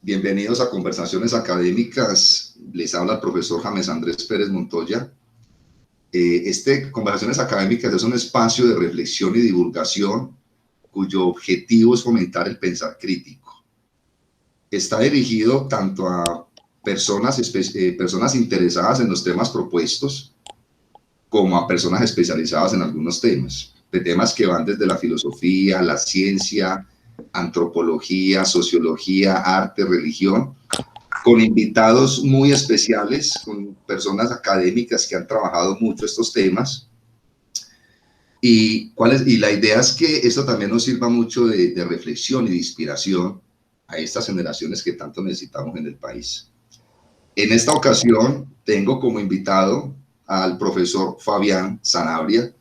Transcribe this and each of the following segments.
Bienvenidos a Conversaciones Académicas. Les habla el profesor James Andrés Pérez Montoya. Conversaciones Académicas es un espacio de reflexión y divulgación cuyo objetivo es fomentar el pensar crítico. Está dirigido tanto a personas interesadas en los temas propuestos como a personas especializadas en algunos temas, de temas que van desde la filosofía, la ciencia, antropología, sociología, arte, religión, con invitados muy especiales, con personas académicas que han trabajado mucho estos temas. Y la idea es que esto también nos sirva mucho de reflexión y de inspiración a estas generaciones que tanto necesitamos en el país. En esta ocasión tengo como invitado al profesor Fabián Sanabria.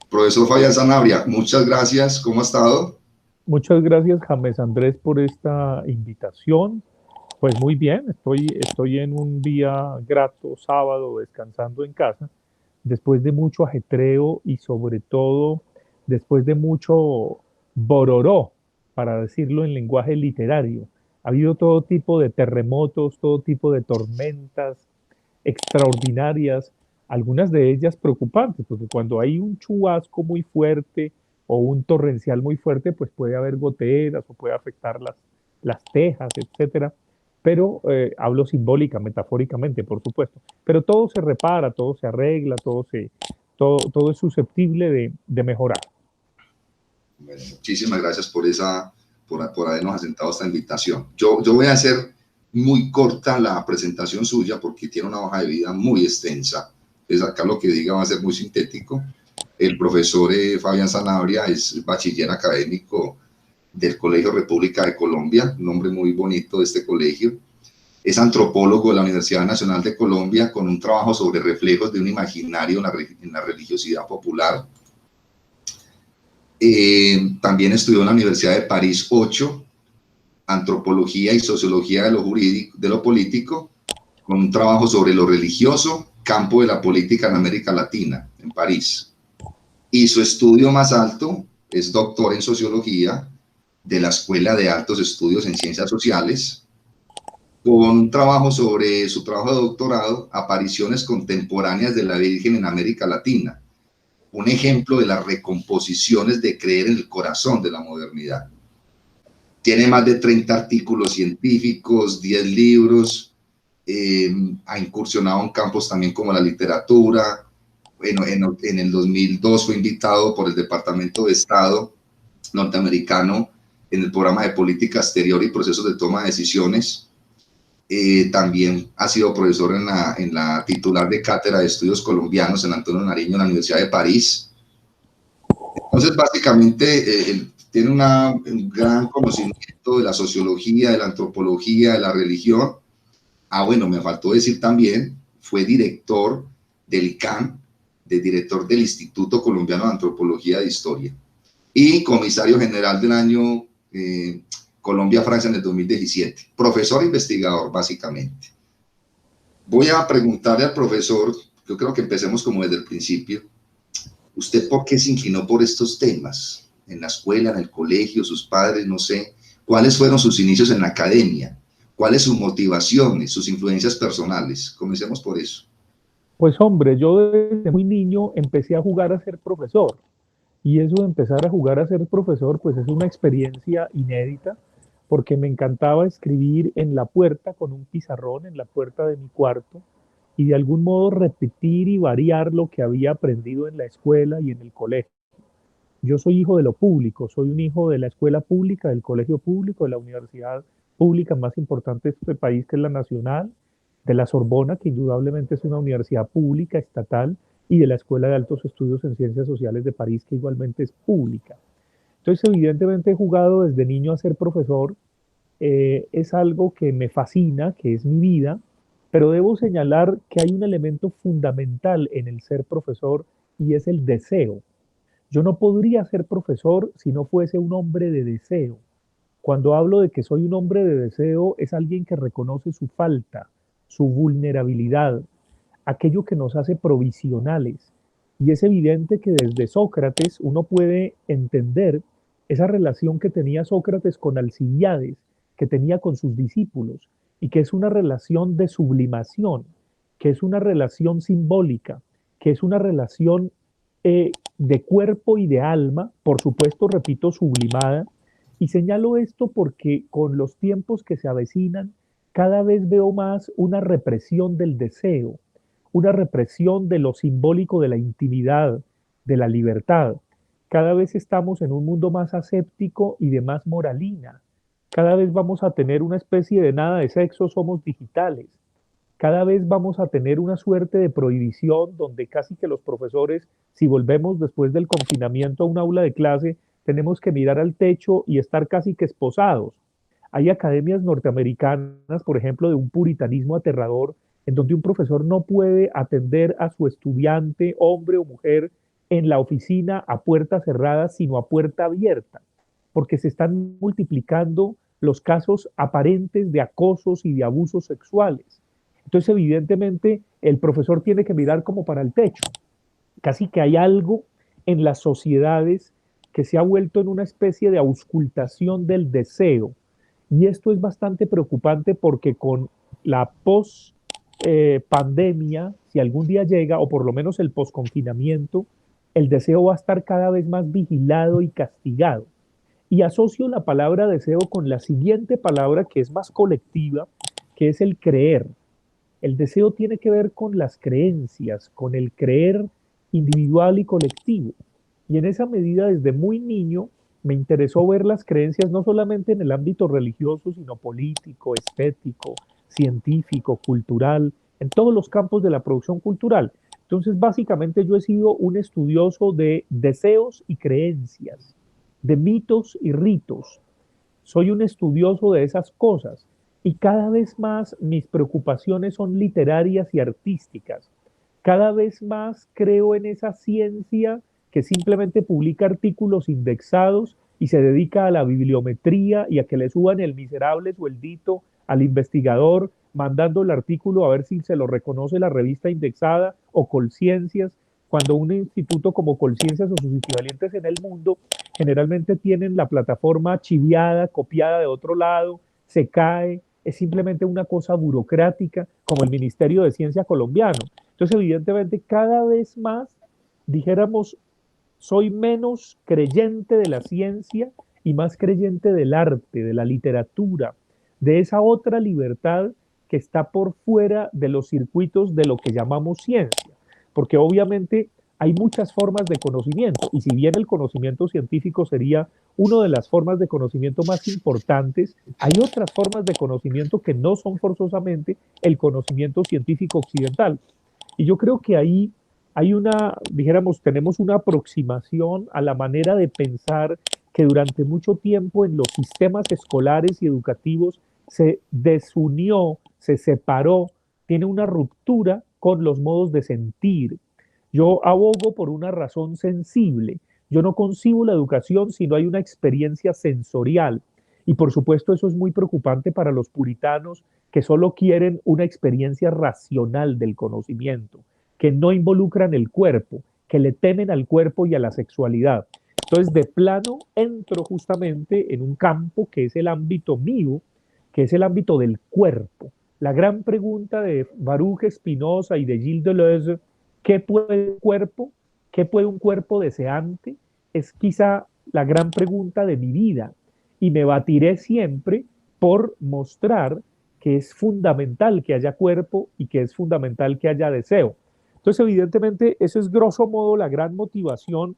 Profesor Fabián Sanabria, muchas gracias. ¿Cómo ha estado? Muchas gracias, James Andrés, por esta invitación. Pues muy bien, estoy en un día grato, sábado, descansando en casa, después de mucho ajetreo y sobre todo después de mucho bororó, para decirlo en lenguaje literario. Ha habido todo tipo de terremotos, todo tipo de tormentas extraordinarias, algunas de ellas preocupantes, porque cuando hay un chubasco muy fuerte o un torrencial muy fuerte, pues puede haber goteras o puede afectar las tejas, etcétera. Pero hablo simbólica, metafóricamente, por supuesto. Pero todo se repara, todo se arregla, todo es susceptible de mejorar. Bueno, muchísimas gracias por habernos aceptado esta invitación. Yo voy a hacer muy corta la presentación suya porque tiene una hoja de vida muy extensa. Entonces acá lo que diga va a ser muy sintético. El profesor Fabián Sanabria es bachiller académico del Colegio República de Colombia, un nombre muy bonito de este colegio. Es antropólogo de la Universidad Nacional de Colombia con un trabajo sobre reflejos de un imaginario en la religiosidad popular. También estudió en la Universidad de París 8, Antropología y Sociología de lo Político, con un trabajo sobre lo religioso, campo de la política en América Latina, en París. Y su estudio más alto es doctor en Sociología de la Escuela de Altos Estudios en Ciencias Sociales, con un trabajo sobre su trabajo de doctorado, Apariciones contemporáneas de la Virgen en América Latina, un ejemplo de las recomposiciones de creer en el corazón de la modernidad. Tiene más de 30 artículos científicos, 10 libros, ha incursionado en campos también como la literatura. Bueno, en el 2002 fue invitado por el Departamento de Estado norteamericano en el programa de política exterior y procesos de toma de decisiones. También ha sido profesor en la titular de Cátedra de Estudios Colombianos en Antonio Nariño en la Universidad de París. Entonces, básicamente, él tiene un gran conocimiento de la sociología, de la antropología, de la religión. Bueno, me faltó decir también, fue director del ICANN, director del Instituto Colombiano de Antropología e Historia, y comisario general del año Colombia-Francia en el 2017. Profesor investigador, básicamente. Voy a preguntarle al profesor, yo creo que empecemos como desde el principio. ¿Usted por qué se inclinó por estos temas? En la escuela, en el colegio, sus padres, no sé. ¿Cuáles fueron sus inicios en la academia? ¿Cuáles sus motivaciones, sus influencias personales? Comencemos por eso. Pues hombre, yo desde muy niño empecé a jugar a ser profesor. Y eso de empezar a jugar a ser profesor, pues es una experiencia inédita, porque me encantaba escribir en la puerta con un pizarrón, en la puerta de mi cuarto, y de algún modo repetir y variar lo que había aprendido en la escuela y en el colegio. Yo soy hijo de lo público, soy un hijo de la escuela pública, del colegio público, de la universidad pública más importante de este país, que es la Nacional, de la Sorbona, que indudablemente es una universidad pública, estatal, y de la Escuela de Altos Estudios en Ciencias Sociales de París, que igualmente es pública. Entonces, evidentemente he jugado desde niño a ser profesor, es algo que me fascina, que es mi vida, pero debo señalar que hay un elemento fundamental en el ser profesor y es el deseo. Yo no podría ser profesor si no fuese un hombre de deseo. Cuando hablo de que soy un hombre de deseo, es alguien que reconoce su falta, su vulnerabilidad, aquello que nos hace provisionales. Y es evidente que desde Sócrates uno puede entender esa relación que tenía Sócrates con Alcibiades, que tenía con sus discípulos y que es una relación de sublimación, que es una relación simbólica, que es una relación de cuerpo y de alma, por supuesto, repito, sublimada. Y señalo esto porque con los tiempos que se avecinan, cada vez veo más una represión del deseo, una represión de lo simbólico de la intimidad, de la libertad. Cada vez estamos en un mundo más aséptico y de más moralina. Cada vez vamos a tener una especie de nada de sexo, somos digitales. Cada vez vamos a tener una suerte de prohibición donde casi que los profesores, si volvemos después del confinamiento a un aula de clase, tenemos que mirar al techo y estar casi que esposados. Hay academias norteamericanas, por ejemplo, de un puritanismo aterrador, en donde un profesor no puede atender a su estudiante, hombre o mujer, en la oficina a puerta cerrada, sino a puerta abierta, porque se están multiplicando los casos aparentes de acosos y de abusos sexuales. Entonces, evidentemente, el profesor tiene que mirar como para el techo. Casi que hay algo en las sociedades que se ha vuelto en una especie de auscultación del deseo. Y esto es bastante preocupante porque con la post pandemia, si algún día llega, o por lo menos el post-confinamiento, el deseo va a estar cada vez más vigilado y castigado. Y asocio la palabra deseo con la siguiente palabra que es más colectiva, que es el creer. El deseo tiene que ver con las creencias, con el creer individual y colectivo. Y en esa medida, desde muy niño, me interesó ver las creencias no solamente en el ámbito religioso, sino político, estético, científico, cultural, en todos los campos de la producción cultural. Entonces, básicamente yo he sido un estudioso de deseos y creencias, de mitos y ritos. Soy un estudioso de esas cosas y cada vez más mis preocupaciones son literarias y artísticas. Cada vez más creo en esa ciencia que simplemente publica artículos indexados y se dedica a la bibliometría y a que le suban el miserable sueldito al investigador, mandando el artículo a ver si se lo reconoce la revista indexada o Colciencias, cuando un instituto como Colciencias o sus equivalentes en el mundo generalmente tienen la plataforma chiviada, copiada de otro lado, se cae, es simplemente una cosa burocrática como el Ministerio de Ciencia colombiano. Entonces, evidentemente, cada vez más, dijéramos, soy menos creyente de la ciencia y más creyente del arte, de la literatura, de esa otra libertad que está por fuera de los circuitos de lo que llamamos ciencia. Porque obviamente hay muchas formas de conocimiento y si bien el conocimiento científico sería una de las formas de conocimiento más importantes, hay otras formas de conocimiento que no son forzosamente el conocimiento científico occidental. Y yo creo que ahí hay una, dijéramos, tenemos una aproximación a la manera de pensar que durante mucho tiempo en los sistemas escolares y educativos se desunió, se separó, tiene una ruptura con los modos de sentir. Yo abogo por una razón sensible. Yo no concibo la educación si no hay una experiencia sensorial. Y por supuesto eso es muy preocupante para los puritanos que solo quieren una experiencia racional del conocimiento, que no involucran el cuerpo, que le temen al cuerpo y a la sexualidad. Entonces, de plano, entro justamente en un campo que es el ámbito mío, que es el ámbito del cuerpo. La gran pregunta de Baruch Spinoza y de Gilles Deleuze, ¿qué puede un cuerpo? ¿Qué puede un cuerpo deseante? Es quizá la gran pregunta de mi vida y me batiré siempre por mostrar que es fundamental que haya cuerpo y que es fundamental que haya deseo. Entonces, evidentemente, eso es grosso modo la gran motivación,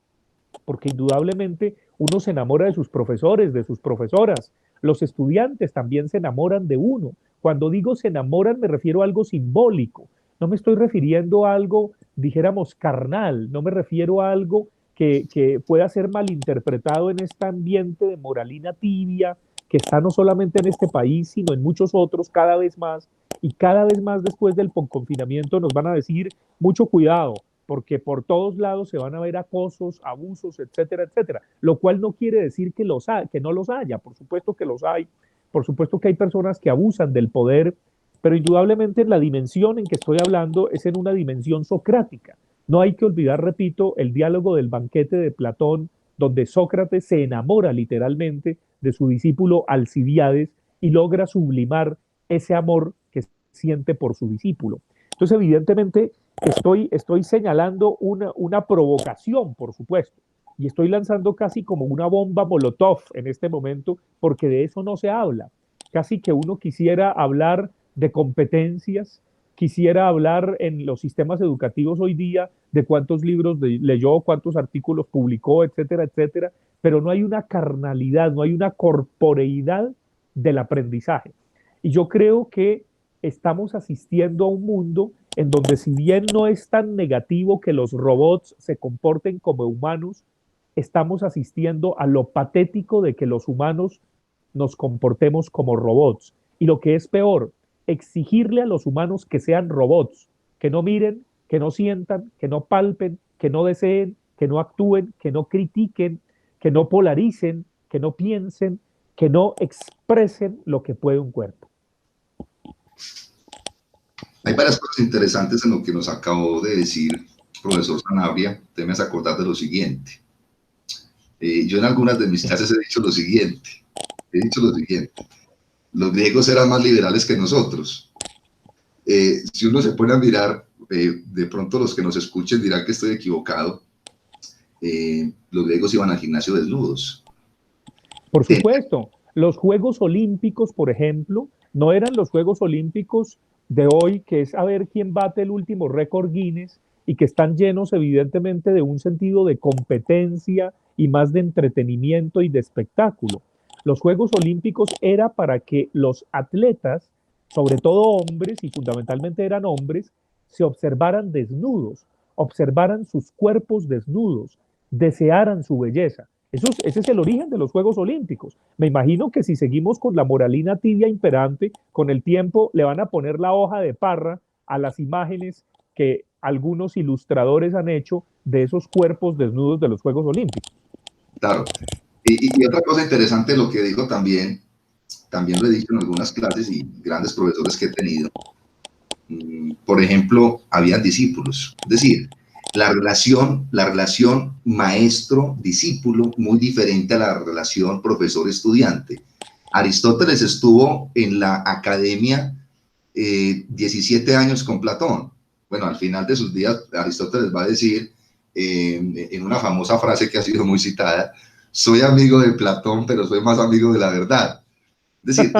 porque indudablemente uno se enamora de sus profesores, de sus profesoras. Los estudiantes también se enamoran de uno. Cuando digo se enamoran, me refiero a algo simbólico. No me estoy refiriendo a algo, dijéramos, carnal. No me refiero a algo que pueda ser malinterpretado en este ambiente de moralina tibia que está no solamente en este país, sino en muchos otros cada vez más. Y cada vez más después del confinamiento nos van a decir mucho cuidado, porque por todos lados se van a ver acosos, abusos, etcétera, etcétera. Lo cual no quiere decir que, que no los haya, por supuesto que los hay, por supuesto que hay personas que abusan del poder, pero indudablemente la dimensión en que estoy hablando es en una dimensión socrática. No hay que olvidar, repito, el diálogo del banquete de Platón, donde Sócrates se enamora literalmente de su discípulo Alcibiades y logra sublimar ese amor que siente por su discípulo. Entonces, evidentemente, estoy señalando una provocación, por supuesto, y estoy lanzando casi como una bomba Molotov en este momento, porque de eso no se habla. Casi que uno quisiera hablar de competencias, quisiera hablar en los sistemas educativos hoy día de cuántos libros leyó, cuántos artículos publicó, etcétera, etcétera, pero no hay una carnalidad, no hay una corporeidad del aprendizaje. Y yo creo que estamos asistiendo a un mundo en donde, si bien no es tan negativo que los robots se comporten como humanos, estamos asistiendo a lo patético de que los humanos nos comportemos como robots. Y lo que es peor, exigirle a los humanos que sean robots, que no miren, que no sientan, que no palpen, que no deseen, que no actúen, que no critiquen, que no polaricen, que no piensen, que no expresen lo que puede un cuerpo. Hay varias cosas interesantes en lo que nos acabó de decir el profesor Sanabria. Te me has acordar de lo siguiente. Yo en algunas de mis clases he dicho lo siguiente. Los griegos eran más liberales que nosotros. Si uno se pone a mirar, de pronto los que nos escuchen dirán que estoy equivocado. Los griegos iban al gimnasio desnudos. Por supuesto, los Juegos Olímpicos, por ejemplo, no eran los Juegos Olímpicos de hoy, que es a ver quién bate el último récord Guinness, y que están llenos evidentemente de un sentido de competencia y más de entretenimiento y de espectáculo. Los Juegos Olímpicos era para que los atletas, sobre todo hombres, y fundamentalmente eran hombres, se observaran desnudos, observaran sus cuerpos desnudos, desearan su belleza. Ese es el origen de los Juegos Olímpicos. Me imagino que si seguimos con la moralina tibia imperante, con el tiempo le van a poner la hoja de parra a las imágenes que algunos ilustradores han hecho de esos cuerpos desnudos de los Juegos Olímpicos. Claro. Y otra cosa interesante, lo que dijo también lo he dicho en algunas clases y grandes profesores que he tenido. Por ejemplo, habían discípulos. Es decir, la relación maestro-discípulo muy diferente a la relación profesor-estudiante. Aristóteles estuvo en la academia 17 años con Platón. Bueno, al final de sus días, Aristóteles va a decir, en una famosa frase que ha sido muy citada, soy amigo de Platón, pero soy más amigo de la verdad. Es decir,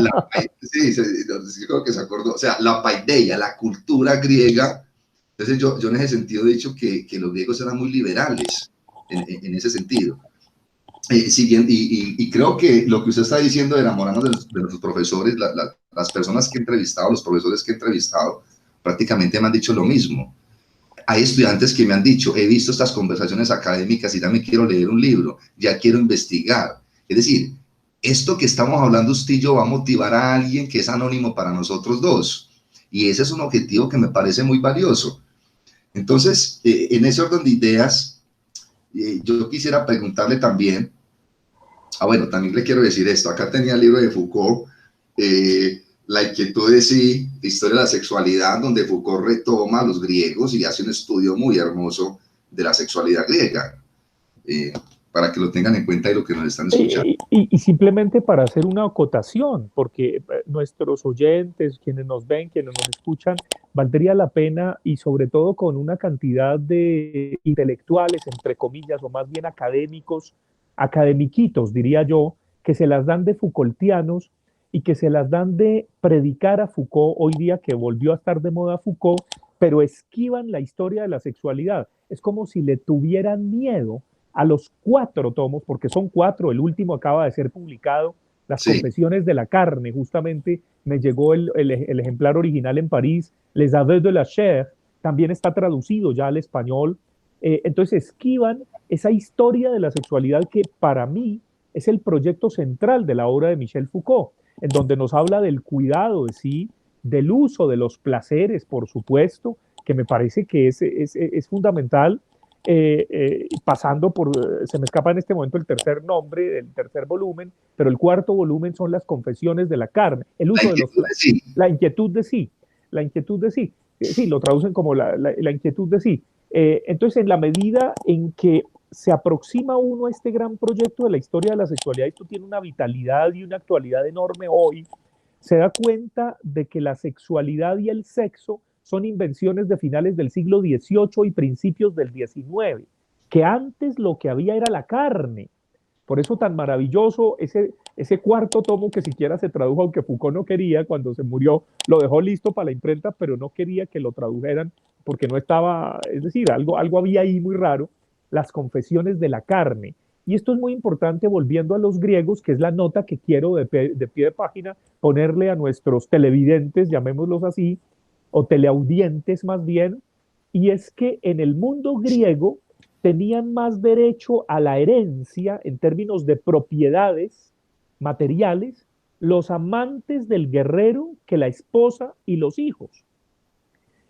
sí, creo que se acordó, o sea, la paideia, la cultura griega. Entonces yo en ese sentido he dicho que los griegos eran muy liberales en ese sentido. Y creo que lo que usted está diciendo de enamorarnos de los profesores, las personas que he entrevistado, los profesores que he entrevistado, prácticamente me han dicho lo mismo. Hay estudiantes que me han dicho, he visto estas conversaciones académicas y ya me quiero leer un libro, ya quiero investigar. Es decir, esto que estamos hablando usted y yo va a motivar a alguien que es anónimo para nosotros dos. Y ese es un objetivo que me parece muy valioso. Entonces, en ese orden de ideas, yo quisiera preguntarle también, bueno, también le quiero decir esto, acá tenía el libro de Foucault, La inquietud de sí, historia de la sexualidad, donde Foucault retoma a los griegos y hace un estudio muy hermoso de la sexualidad griega, para que lo tengan en cuenta y lo que nos están escuchando. Y simplemente para hacer una acotación, porque nuestros oyentes, quienes nos ven, quienes nos escuchan, valdría la pena, y sobre todo con una cantidad de intelectuales, entre comillas, o más bien académicos, academiquitos, diría yo, que se las dan de Foucaultianos y que se las dan de predicar a Foucault hoy día, que volvió a estar de moda Foucault, pero esquivan la historia de la sexualidad. Es como si le tuvieran miedo a los 4 tomos, porque son 4, el último acaba de ser publicado, Las Confesiones de la Carne, justamente me llegó el ejemplar original en París, Les Aveux de la Chair, también está traducido ya al español. Entonces esquivan esa historia de la sexualidad que para mí es el proyecto central de la obra de Michel Foucault, en donde nos habla del cuidado de sí, del uso de los placeres, por supuesto, que me parece que es fundamental. Pasando por, se me escapa en este momento el tercer nombre del tercer volumen, pero el cuarto volumen son Las Confesiones de la Carne, el uso de los placeres, la inquietud de sí, sí, lo traducen como la inquietud de sí. Entonces, en la medida en que se aproxima uno a este gran proyecto de la historia de la sexualidad, esto tiene una vitalidad y una actualidad enorme hoy, se da cuenta de que la sexualidad y el sexo son invenciones de finales del siglo XVIII y principios del XIX, que antes lo que había era la carne. Por eso tan maravilloso ese cuarto tomo que siquiera se tradujo, aunque Foucault no quería, cuando se murió, lo dejó listo para la imprenta, pero no quería que lo tradujeran porque no estaba, es decir, algo había ahí muy raro, las confesiones de la carne. Y esto es muy importante volviendo a los griegos, que es la nota que quiero de pie de página ponerle a nuestros televidentes, llamémoslos así, o teleaudientes más bien, y es que en el mundo griego tenían más derecho a la herencia en términos de propiedades materiales los amantes del guerrero que la esposa y los hijos.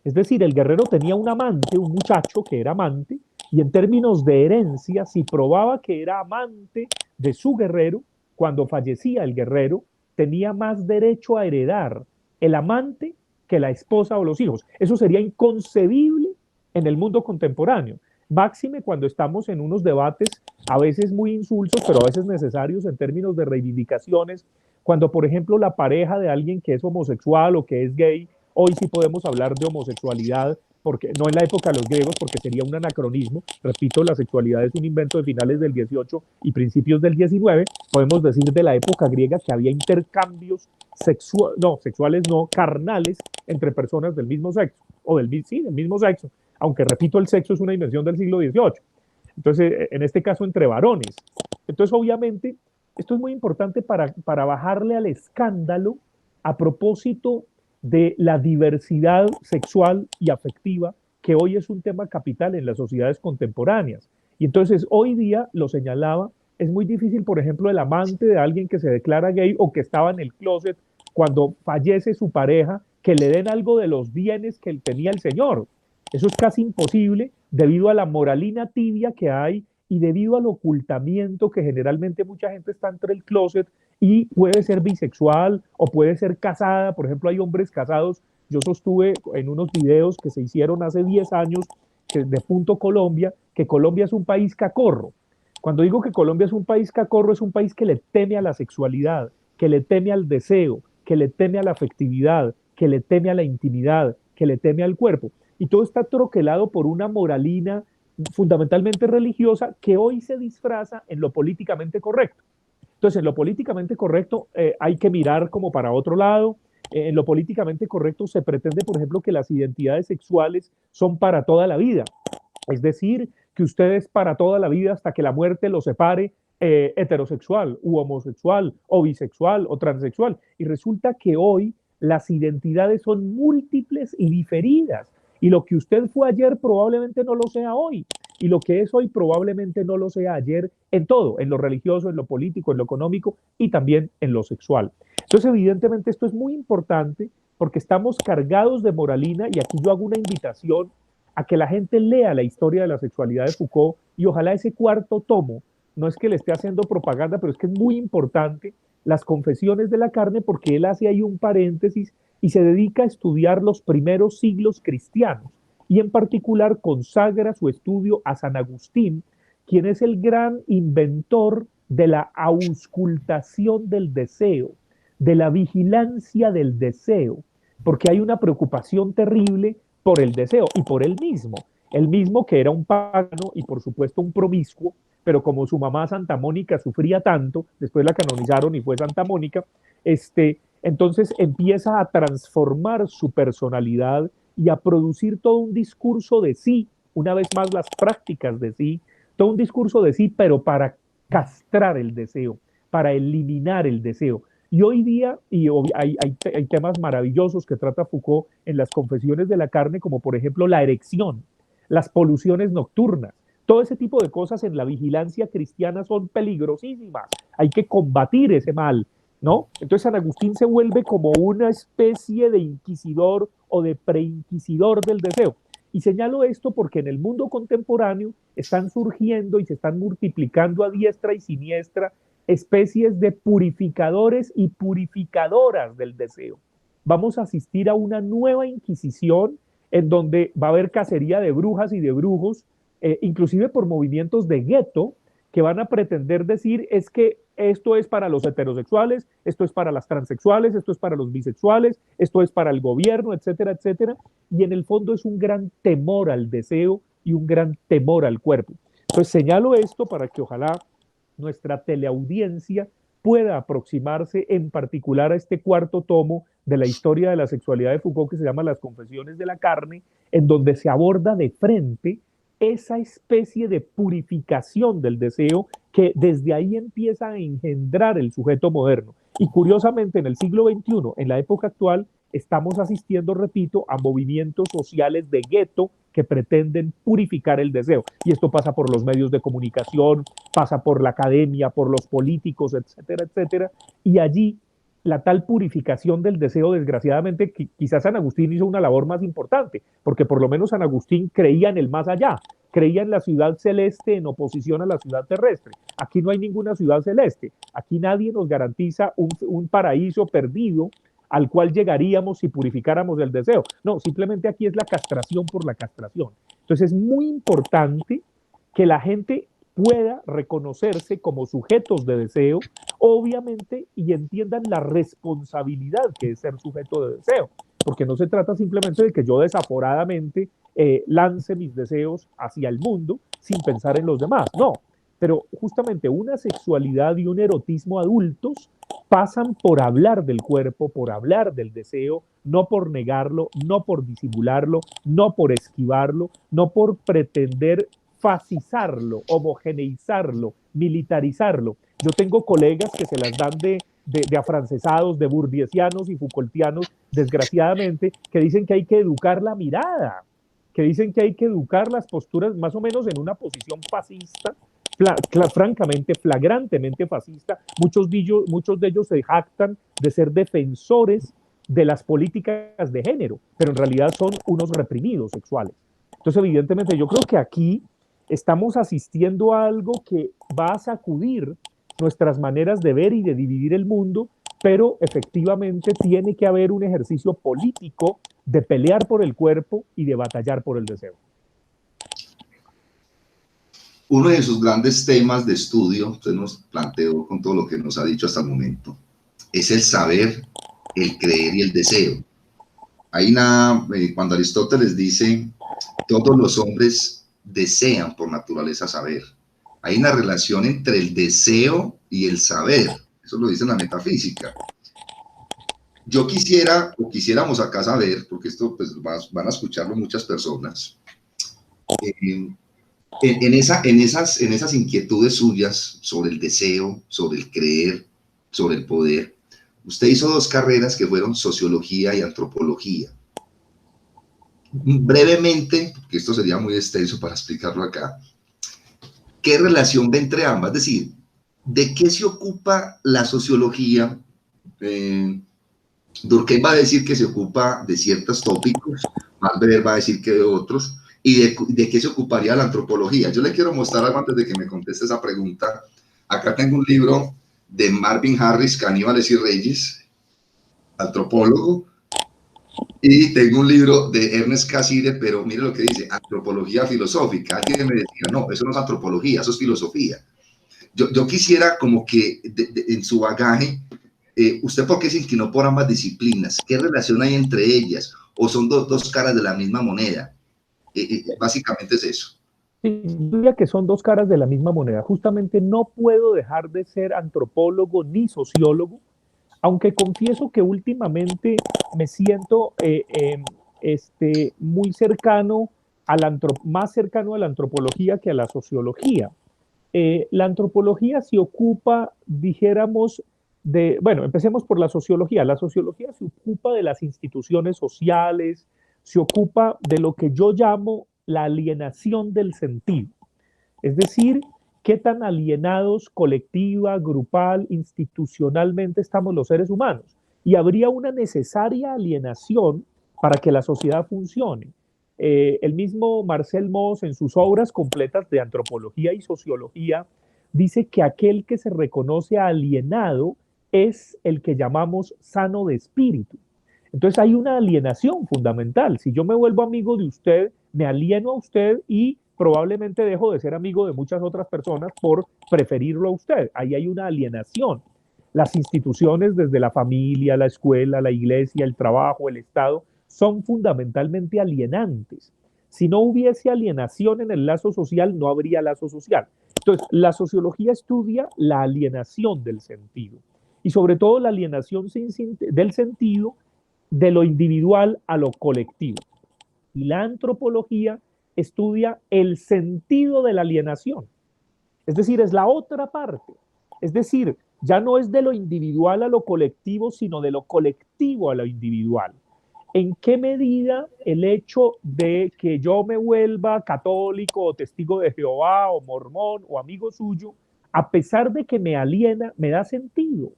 Es decir, el guerrero tenía un amante, un muchacho que era amante, y en términos de herencia, si probaba que era amante de su guerrero, cuando fallecía el guerrero, tenía más derecho a heredar el amante que la esposa o los hijos. Eso sería inconcebible en el mundo contemporáneo. Máxime cuando estamos en unos debates a veces muy insulsos, pero a veces necesarios en términos de reivindicaciones, cuando por ejemplo la pareja de alguien que es homosexual o que es gay, hoy sí podemos hablar de homosexualidad, porque no en la época de los griegos, porque sería un anacronismo. Repito, la sexualidad es un invento de finales del 18 y principios del 19. Podemos decir de la época griega que había intercambios sexuales no, carnales entre personas del mismo sexo, o del mismo sexo, aunque repito, el sexo es una invención del siglo XVIII. Entonces, en este caso, entre varones. Entonces, obviamente, esto es muy importante para bajarle al escándalo a propósito de la diversidad sexual y afectiva, que hoy es un tema capital en las sociedades contemporáneas. Y entonces, hoy día, lo señalaba, es muy difícil, por ejemplo, el amante de alguien que se declara gay o que estaba en el closet cuando fallece su pareja, que le den algo de los bienes que tenía el señor. Eso es casi imposible debido a la moralina tibia que hay y debido al ocultamiento que generalmente mucha gente está entre el closet y puede ser bisexual o puede ser casada. Por ejemplo, hay hombres casados. Yo sostuve en unos videos que se hicieron hace 10 años de Punto Colombia, que Colombia es un país cacorro. Cuando digo que Colombia es un país cacorro, es un país que le teme a la sexualidad, que le teme al deseo, que le teme a la afectividad, que le teme a la intimidad, que le teme al cuerpo. Y todo está troquelado por una moralina fundamentalmente religiosa que hoy se disfraza en lo políticamente correcto. Entonces, en lo políticamente correcto hay que mirar como para otro lado. En lo políticamente correcto se pretende, por ejemplo, que las identidades sexuales son para toda la vida. Es decir, que usted es para toda la vida hasta que la muerte lo separe heterosexual u homosexual o bisexual o transexual. Y resulta que hoy las identidades son múltiples y diferidas. Y lo que usted fue ayer probablemente no lo sea hoy. Y lo que es hoy probablemente no lo sea ayer en todo, en lo religioso, en lo político, en lo económico y también en lo sexual. Entonces, evidentemente, esto es muy importante porque estamos cargados de moralina y aquí yo hago una invitación a que la gente lea la historia de la sexualidad de Foucault y ojalá ese cuarto tomo, no es que le esté haciendo propaganda, pero es que es muy importante, las confesiones de la carne, porque él hace ahí un paréntesis y se dedica a estudiar los primeros siglos cristianos y en particular consagra su estudio a San Agustín, quien es el gran inventor de la auscultación del deseo, de la vigilancia del deseo, porque hay una preocupación terrible por el deseo y por él mismo que era un pagano y por supuesto un promiscuo, pero como su mamá Santa Mónica sufría tanto, después la canonizaron y fue Santa Mónica, entonces empieza a transformar su personalidad y a producir todo un discurso de sí, una vez más las prácticas de sí, todo un discurso de sí, pero para castrar el deseo, para eliminar el deseo. Y hoy día hay temas maravillosos que trata Foucault en las confesiones de la carne, como por ejemplo la erección, las poluciones nocturnas. Todo ese tipo de cosas en la vigilancia cristiana son peligrosísimas. Hay que combatir ese mal, ¿no? Entonces San Agustín se vuelve como una especie de inquisidor o de preinquisidor del deseo. Y señalo esto porque en el mundo contemporáneo están surgiendo y se están multiplicando a diestra y siniestra especies de purificadores y purificadoras del deseo. Vamos a asistir a una nueva Inquisición en donde va a haber cacería de brujas y de brujos, inclusive por movimientos de gueto, que van a pretender decir es que esto es para los heterosexuales, esto es para las transexuales, esto es para los bisexuales, esto es para el gobierno, etcétera, etcétera. Y en el fondo es un gran temor al deseo y un gran temor al cuerpo. Entonces señalo esto para que ojalá nuestra teleaudiencia pueda aproximarse en particular a este cuarto tomo de la historia de la sexualidad de Foucault, que se llama Las Confesiones de la Carne, en donde se aborda de frente esa especie de purificación del deseo que desde ahí empieza a engendrar el sujeto moderno. Y curiosamente, en el siglo XXI, en la época actual, estamos asistiendo, repito, a movimientos sociales de gueto que pretenden purificar el deseo. Y esto pasa por los medios de comunicación, pasa por la academia, por los políticos, etcétera, etcétera. Y allí la tal purificación del deseo, desgraciadamente, quizás San Agustín hizo una labor más importante, porque por lo menos San Agustín creía en el más allá, creía en la ciudad celeste en oposición a la ciudad terrestre. Aquí no hay ninguna ciudad celeste, aquí nadie nos garantiza un paraíso perdido al cual llegaríamos si purificáramos el deseo. No, simplemente aquí es la castración por la castración. Entonces es muy importante que la gente pueda reconocerse como sujetos de deseo, obviamente, y entiendan la responsabilidad que es ser sujeto de deseo, porque no se trata simplemente de que yo desaforadamente lance mis deseos hacia el mundo sin pensar en los demás, no, pero justamente una sexualidad y un erotismo adultos pasan por hablar del cuerpo, por hablar del deseo, no por negarlo, no por disimularlo, no por esquivarlo, no por pretender fascizarlo, homogeneizarlo, militarizarlo. Yo tengo colegas que se las dan de afrancesados, de burdiesianos y Foucaultianos, desgraciadamente, que dicen que hay que educar la mirada, que dicen que hay que educar las posturas más o menos en una posición fascista, francamente, flagrantemente fascista. Muchos de ellos se jactan de ser defensores de las políticas de género, pero en realidad son unos reprimidos sexuales. Entonces, evidentemente, yo creo que aquí estamos asistiendo a algo que va a sacudir nuestras maneras de ver y de dividir el mundo, pero efectivamente tiene que haber un ejercicio político de pelear por el cuerpo y de batallar por el deseo. Uno de sus grandes temas de estudio, usted nos planteó con todo lo que nos ha dicho hasta el momento, es el saber, el creer y el deseo. Hay cuando Aristóteles dice, todos los hombres desean por naturaleza saber. Hay una relación entre el deseo y el saber. Eso lo dice la metafísica. Yo quisiéramos acá saber, porque esto pues van a escucharlo muchas personas, en esas inquietudes suyas sobre el deseo, sobre el creer, sobre el poder, usted hizo dos carreras que fueron sociología y antropología. Brevemente, porque esto sería muy extenso para explicarlo acá, ¿qué relación ve entre ambas? Es decir, ¿de qué se ocupa la sociología? Durkheim va a decir que se ocupa de ciertos tópicos, Malbrer va a decir que de otros, y de qué se ocuparía la antropología. Yo le quiero mostrar algo antes de que me conteste esa pregunta. Acá tengo un libro de Marvin Harris, Caníbales y Reyes, antropólogo, y tengo un libro de Ernest Cassirer, pero mire lo que dice, antropología filosófica. Alguien me decía, no, eso no es antropología, eso es filosofía. Yo quisiera como que en su bagaje, ¿usted por qué se inclinó por ambas disciplinas? ¿Qué relación hay entre ellas? ¿O son dos caras de la misma moneda? Básicamente es eso. Sí, diría que son dos caras de la misma moneda. Justamente no puedo dejar de ser antropólogo ni sociólogo, aunque confieso que últimamente me siento muy cercano más cercano a la antropología que a la sociología. La antropología se ocupa, dijéramos, bueno, empecemos por la sociología. La sociología se ocupa de las instituciones sociales, se ocupa de lo que yo llamo la alienación del sentido. Es decir, qué tan alienados colectiva, grupal, institucionalmente estamos los seres humanos. Y habría una necesaria alienación para que la sociedad funcione. El mismo Marcel Mauss, en sus obras completas de antropología y sociología, dice que aquel que se reconoce alienado es el que llamamos sano de espíritu. Entonces hay una alienación fundamental. Si yo me vuelvo amigo de usted, me alieno a usted y probablemente dejo de ser amigo de muchas otras personas por preferirlo a usted. Ahí hay una alienación. Las instituciones, desde la familia, la escuela, la iglesia, el trabajo, el Estado, son fundamentalmente alienantes. Si no hubiese alienación en el lazo social, no habría lazo social. Entonces, la sociología estudia la alienación del sentido y sobre todo la alienación del sentido de lo individual a lo colectivo. Y la antropología estudia el sentido de la alienación. Es decir, es la otra parte. Es decir, ya no es de lo individual a lo colectivo, sino de lo colectivo a lo individual. ¿En qué medida el hecho de que yo me vuelva católico o testigo de Jehová o mormón o amigo suyo, a pesar de que me aliena, me da sentido?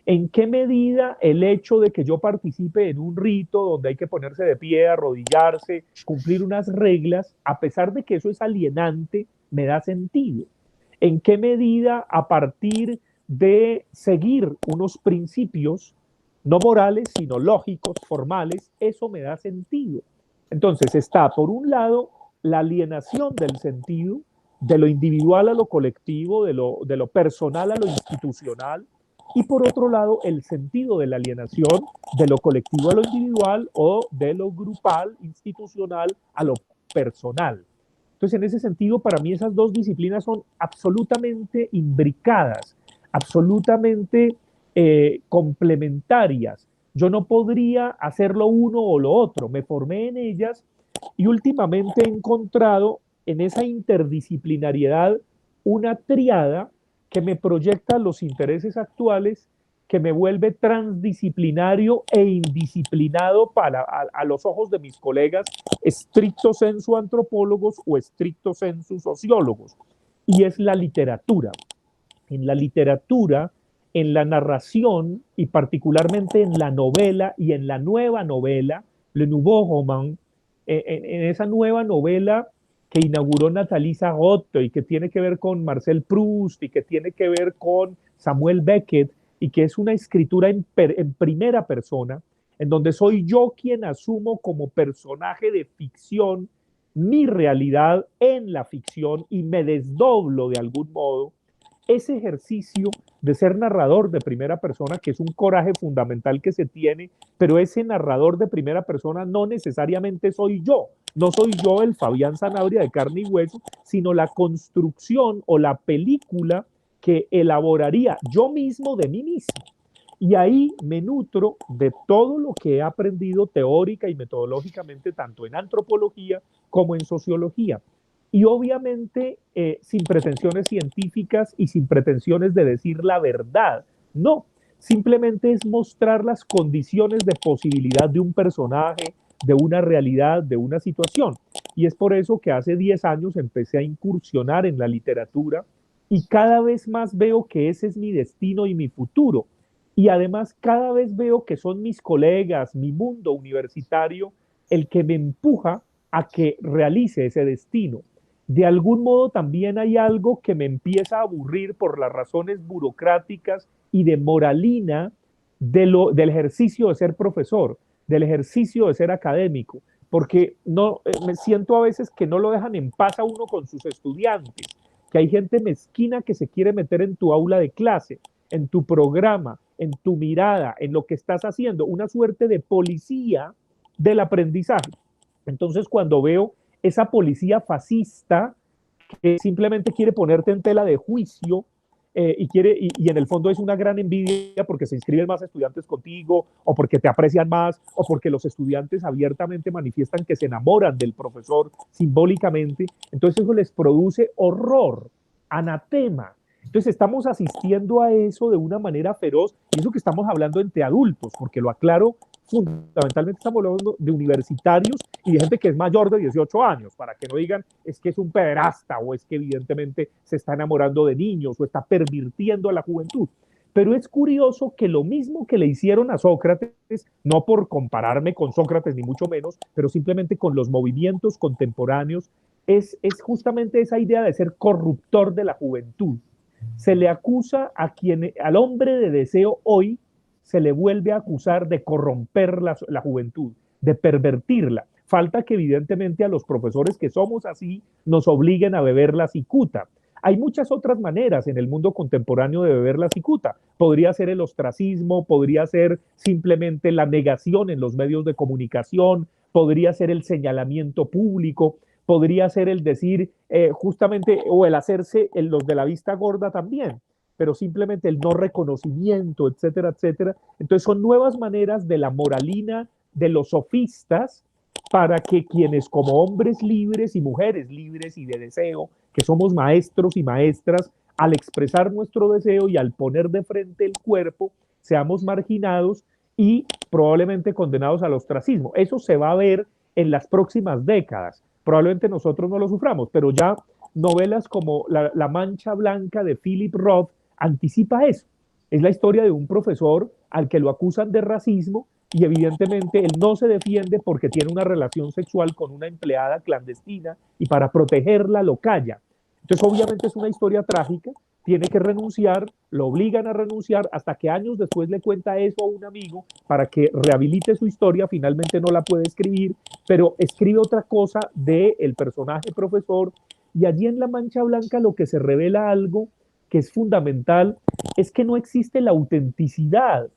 ¿En qué medida el hecho de que yo participe en un rito donde hay que ponerse de pie, arrodillarse, cumplir unas reglas, a pesar de que eso es alienante, me da sentido? ¿En qué medida a partir de seguir unos principios no morales, sino lógicos, formales, eso me da sentido? Entonces está, por un lado, la alienación del sentido, de lo individual a lo colectivo, de lo personal a lo institucional, y por otro lado, el sentido de la alienación de lo colectivo a lo individual o de lo grupal, institucional a lo personal. Entonces, en ese sentido, para mí esas dos disciplinas son absolutamente imbricadas, absolutamente complementarias. Yo no podría hacer lo uno o lo otro, me formé en ellas y últimamente he encontrado en esa interdisciplinariedad una triada que me proyecta los intereses actuales, que me vuelve transdisciplinario e indisciplinado a los ojos de mis colegas estricto sensu antropólogos o estricto sensu sociólogos, y es la literatura. En la literatura, en la narración y particularmente en la novela y en la nueva novela, Le Nouveau Roman, en esa nueva novela que inauguró Nathalie Sarraute y que tiene que ver con Marcel Proust y que tiene que ver con Samuel Beckett y que es una escritura en primera persona, en donde soy yo quien asumo como personaje de ficción mi realidad en la ficción y me desdoblo de algún modo. Ese ejercicio de ser narrador de primera persona, que es un coraje fundamental que se tiene, pero ese narrador de primera persona no necesariamente soy yo, no soy yo el Fabián Sanabria de carne y hueso, sino la construcción o la película que elaboraría yo mismo de mí mismo. Y ahí me nutro de todo lo que he aprendido teórica y metodológicamente, tanto en antropología como en sociología. Y obviamente sin pretensiones científicas y sin pretensiones de decir la verdad. No, simplemente es mostrar las condiciones de posibilidad de un personaje, de una realidad, de una situación. Y es por eso que hace 10 años empecé a incursionar en la literatura y cada vez más veo que ese es mi destino y mi futuro. Y además cada vez veo que son mis colegas, mi mundo universitario, el que me empuja a que realice ese destino. De algún modo también hay algo que me empieza a aburrir por las razones burocráticas y de moralina del ejercicio de ser profesor, del ejercicio de ser académico, porque no, me siento a veces que no lo dejan en paz a uno con sus estudiantes, que hay gente mezquina que se quiere meter en tu aula de clase, en tu programa, en tu mirada, en lo que estás haciendo, una suerte de policía del aprendizaje. Entonces, cuando veo esa policía fascista que simplemente quiere ponerte en tela de juicio y en el fondo es una gran envidia porque se inscriben más estudiantes contigo o porque te aprecian más o porque los estudiantes abiertamente manifiestan que se enamoran del profesor simbólicamente, entonces eso les produce horror, anatema. Entonces estamos asistiendo a eso de una manera feroz y eso que estamos hablando entre adultos, porque lo aclaro, fundamentalmente estamos hablando de universitarios y de gente que es mayor de 18 años, para que no digan es que es un pederasta o es que evidentemente se está enamorando de niños o está pervirtiendo a la juventud. Pero es curioso que lo mismo que le hicieron a Sócrates, no por compararme con Sócrates ni mucho menos, pero simplemente con los movimientos contemporáneos, es justamente esa idea de ser corruptor de la juventud. Se le acusa al hombre de deseo hoy, se le vuelve a acusar de corromper la juventud, de pervertirla, Falta que evidentemente a los profesores que somos así nos obliguen a beber la cicuta. Hay muchas otras maneras en el mundo contemporáneo de beber la cicuta. Podría ser el ostracismo, podría ser simplemente la negación en los medios de comunicación, podría ser el señalamiento público, podría ser el decir justamente, o el hacerse los de la vista gorda también, pero simplemente el no reconocimiento, etcétera, etcétera. Entonces son nuevas maneras de la moralina de los sofistas para que quienes como hombres libres y mujeres libres y de deseo, que somos maestros y maestras, al expresar nuestro deseo y al poner de frente el cuerpo, seamos marginados y probablemente condenados al ostracismo. Eso se va a ver en las próximas décadas. Probablemente nosotros no lo suframos, pero ya novelas como La Mancha Blanca de Philip Roth anticipa eso. Es la historia de un profesor al que lo acusan de racismo y evidentemente él no se defiende porque tiene una relación sexual con una empleada clandestina y para protegerla lo calla. Entonces obviamente es una historia trágica, tiene que renunciar, lo obligan a renunciar hasta que años después le cuenta eso a un amigo para que rehabilite su historia, finalmente no la puede escribir, pero escribe otra cosa del personaje profesor y allí en La Mancha Blanca lo que se revela algo que es fundamental es que no existe la autenticidad,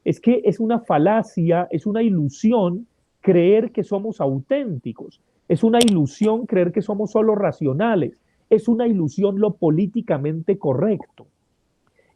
es que es una falacia, es una ilusión creer que somos auténticos, es una ilusión creer que somos solo racionales, es una ilusión lo políticamente correcto,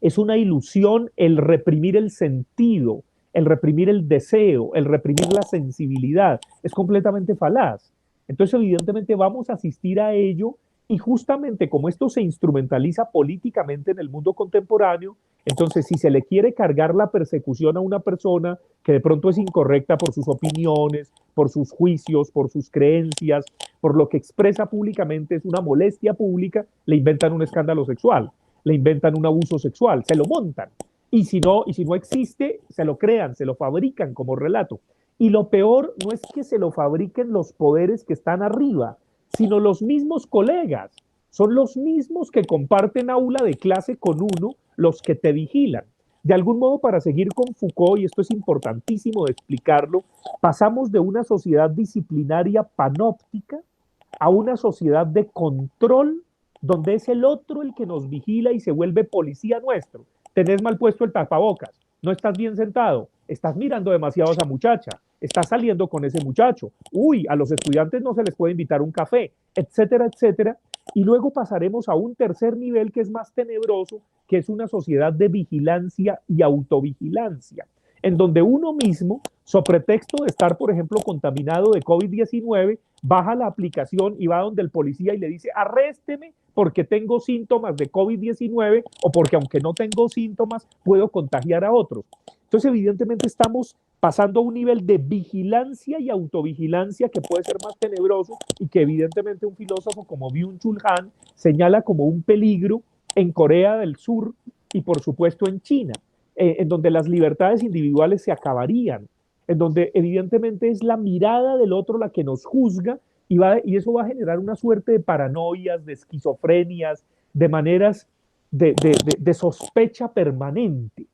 es una ilusión el reprimir el sentido, el reprimir el deseo, el reprimir la sensibilidad, es completamente falaz. Entonces evidentemente vamos a asistir a ello y justamente como esto se instrumentaliza políticamente en el mundo contemporáneo, entonces si se le quiere cargar la persecución a una persona que de pronto es incorrecta por sus opiniones, por sus juicios, por sus creencias, por lo que expresa públicamente, es una molestia pública, le inventan un escándalo sexual, le inventan un abuso sexual, se lo montan. Y si no existe, se lo crean, se lo fabrican como relato. Y lo peor no es que se lo fabriquen los poderes que están arriba, sino los mismos colegas. Son los mismos que comparten aula de clase con uno los que te vigilan. De algún modo, para seguir con Foucault, y esto es importantísimo de explicarlo, pasamos de una sociedad disciplinaria panóptica a una sociedad de control donde es el otro el que nos vigila y se vuelve policía nuestro. Tenés mal puesto el tapabocas, no estás bien sentado, estás mirando demasiado a esa muchacha, estás saliendo con ese muchacho, uy, a los estudiantes no se les puede invitar un café, etcétera, etcétera. Y luego pasaremos a un tercer nivel que es más tenebroso, que es una sociedad de vigilancia y autovigilancia, en donde uno mismo, so pretexto de estar, por ejemplo, contaminado de COVID-19, baja la aplicación y va donde el policía y le dice, arrésteme porque tengo síntomas de COVID-19 o porque aunque no tengo síntomas, puedo contagiar a otros. Entonces, evidentemente, estamos pasando a un nivel de vigilancia y autovigilancia que puede ser más tenebroso y que evidentemente un filósofo como Byung-Chul Han señala como un peligro en Corea del Sur y por supuesto en China, en donde las libertades individuales se acabarían, en donde evidentemente es la mirada del otro la que nos juzga y eso va a generar una suerte de paranoias, de esquizofrenias, de maneras de sospecha permanente.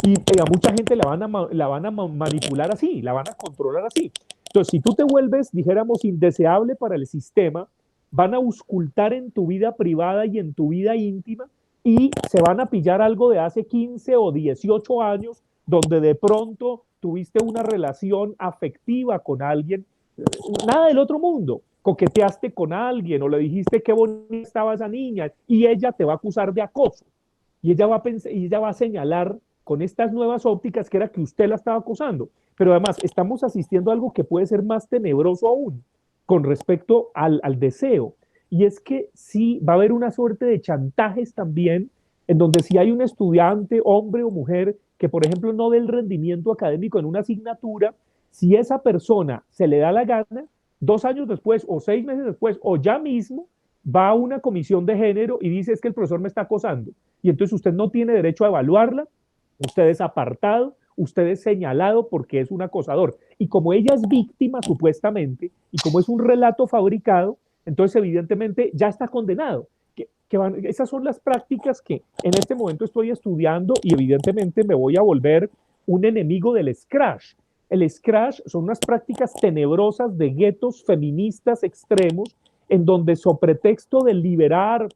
Y a mucha gente la van a manipular así, la van a controlar así. Entonces, si tú te vuelves, dijéramos, indeseable para el sistema, van a auscultar en tu vida privada y en tu vida íntima y se van a pillar algo de hace 15 o 18 años donde de pronto tuviste una relación afectiva con alguien, nada del otro mundo, coqueteaste con alguien o le dijiste qué bonita estaba esa niña y ella te va a acusar de acoso y ella va a señalar con estas nuevas ópticas que era que usted la estaba acosando. Pero además estamos asistiendo a algo que puede ser más tenebroso aún con respecto al deseo. Y es que sí va a haber una suerte de chantajes también, en donde si hay un estudiante, hombre o mujer, que por ejemplo no dé el rendimiento académico en una asignatura, si esa persona se le da la gana, 2 años después o 6 meses después o ya mismo, va a una comisión de género y dice es que el profesor me está acosando. Y entonces usted no tiene derecho a evaluarla, usted es apartado, usted es señalado porque es un acosador. Y como ella es víctima supuestamente, y como es un relato fabricado, entonces evidentemente ya está condenado. Esas son las prácticas que en este momento estoy estudiando y evidentemente me voy a volver un enemigo del scratch. el scratch son unas prácticas tenebrosas de guetos feministas extremos en donde, sobre pretexto de liberar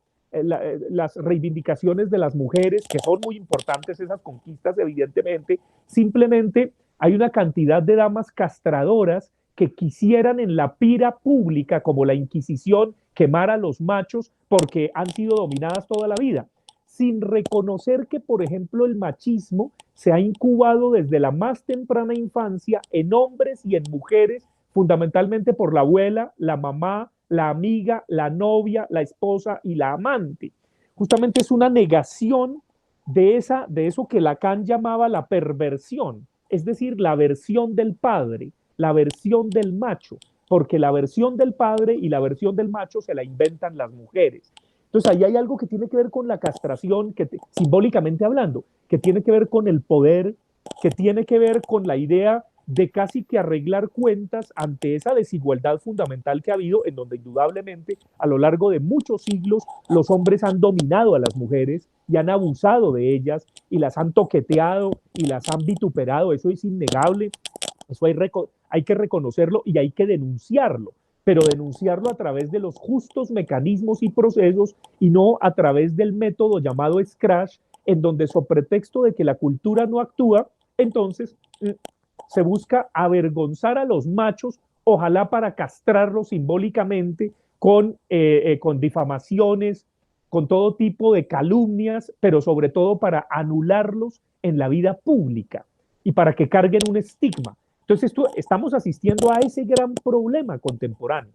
las reivindicaciones de las mujeres, que son muy importantes esas conquistas evidentemente, simplemente hay una cantidad de damas castradoras que quisieran en la pira pública, como la Inquisición, quemar a los machos porque han sido dominadas toda la vida, sin reconocer que, por ejemplo, el machismo se ha incubado desde la más temprana infancia en hombres y en mujeres, fundamentalmente por la abuela, la mamá, la amiga, la novia, la esposa y la amante. Justamente es una negación de eso que Lacan llamaba la perversión, es decir, la versión del padre, la versión del macho, porque la versión del padre y la versión del macho se la inventan las mujeres. Entonces ahí hay algo que tiene que ver con la castración, simbólicamente hablando, que tiene que ver con el poder, que tiene que ver con la idea de casi que arreglar cuentas ante esa desigualdad fundamental que ha habido, en donde indudablemente a lo largo de muchos siglos los hombres han dominado a las mujeres y han abusado de ellas y las han toqueteado y las han vituperado. Eso es innegable, eso hay que reconocerlo y hay que denunciarlo, pero denunciarlo a través de los justos mecanismos y procesos y no a través del método llamado scratch, en donde, sobre pretexto de que la cultura no actúa, entonces se busca avergonzar a los machos, ojalá para castrarlos simbólicamente con difamaciones, con todo tipo de calumnias, pero sobre todo para anularlos en la vida pública y para que carguen un estigma. Entonces estamos asistiendo a ese gran problema contemporáneo.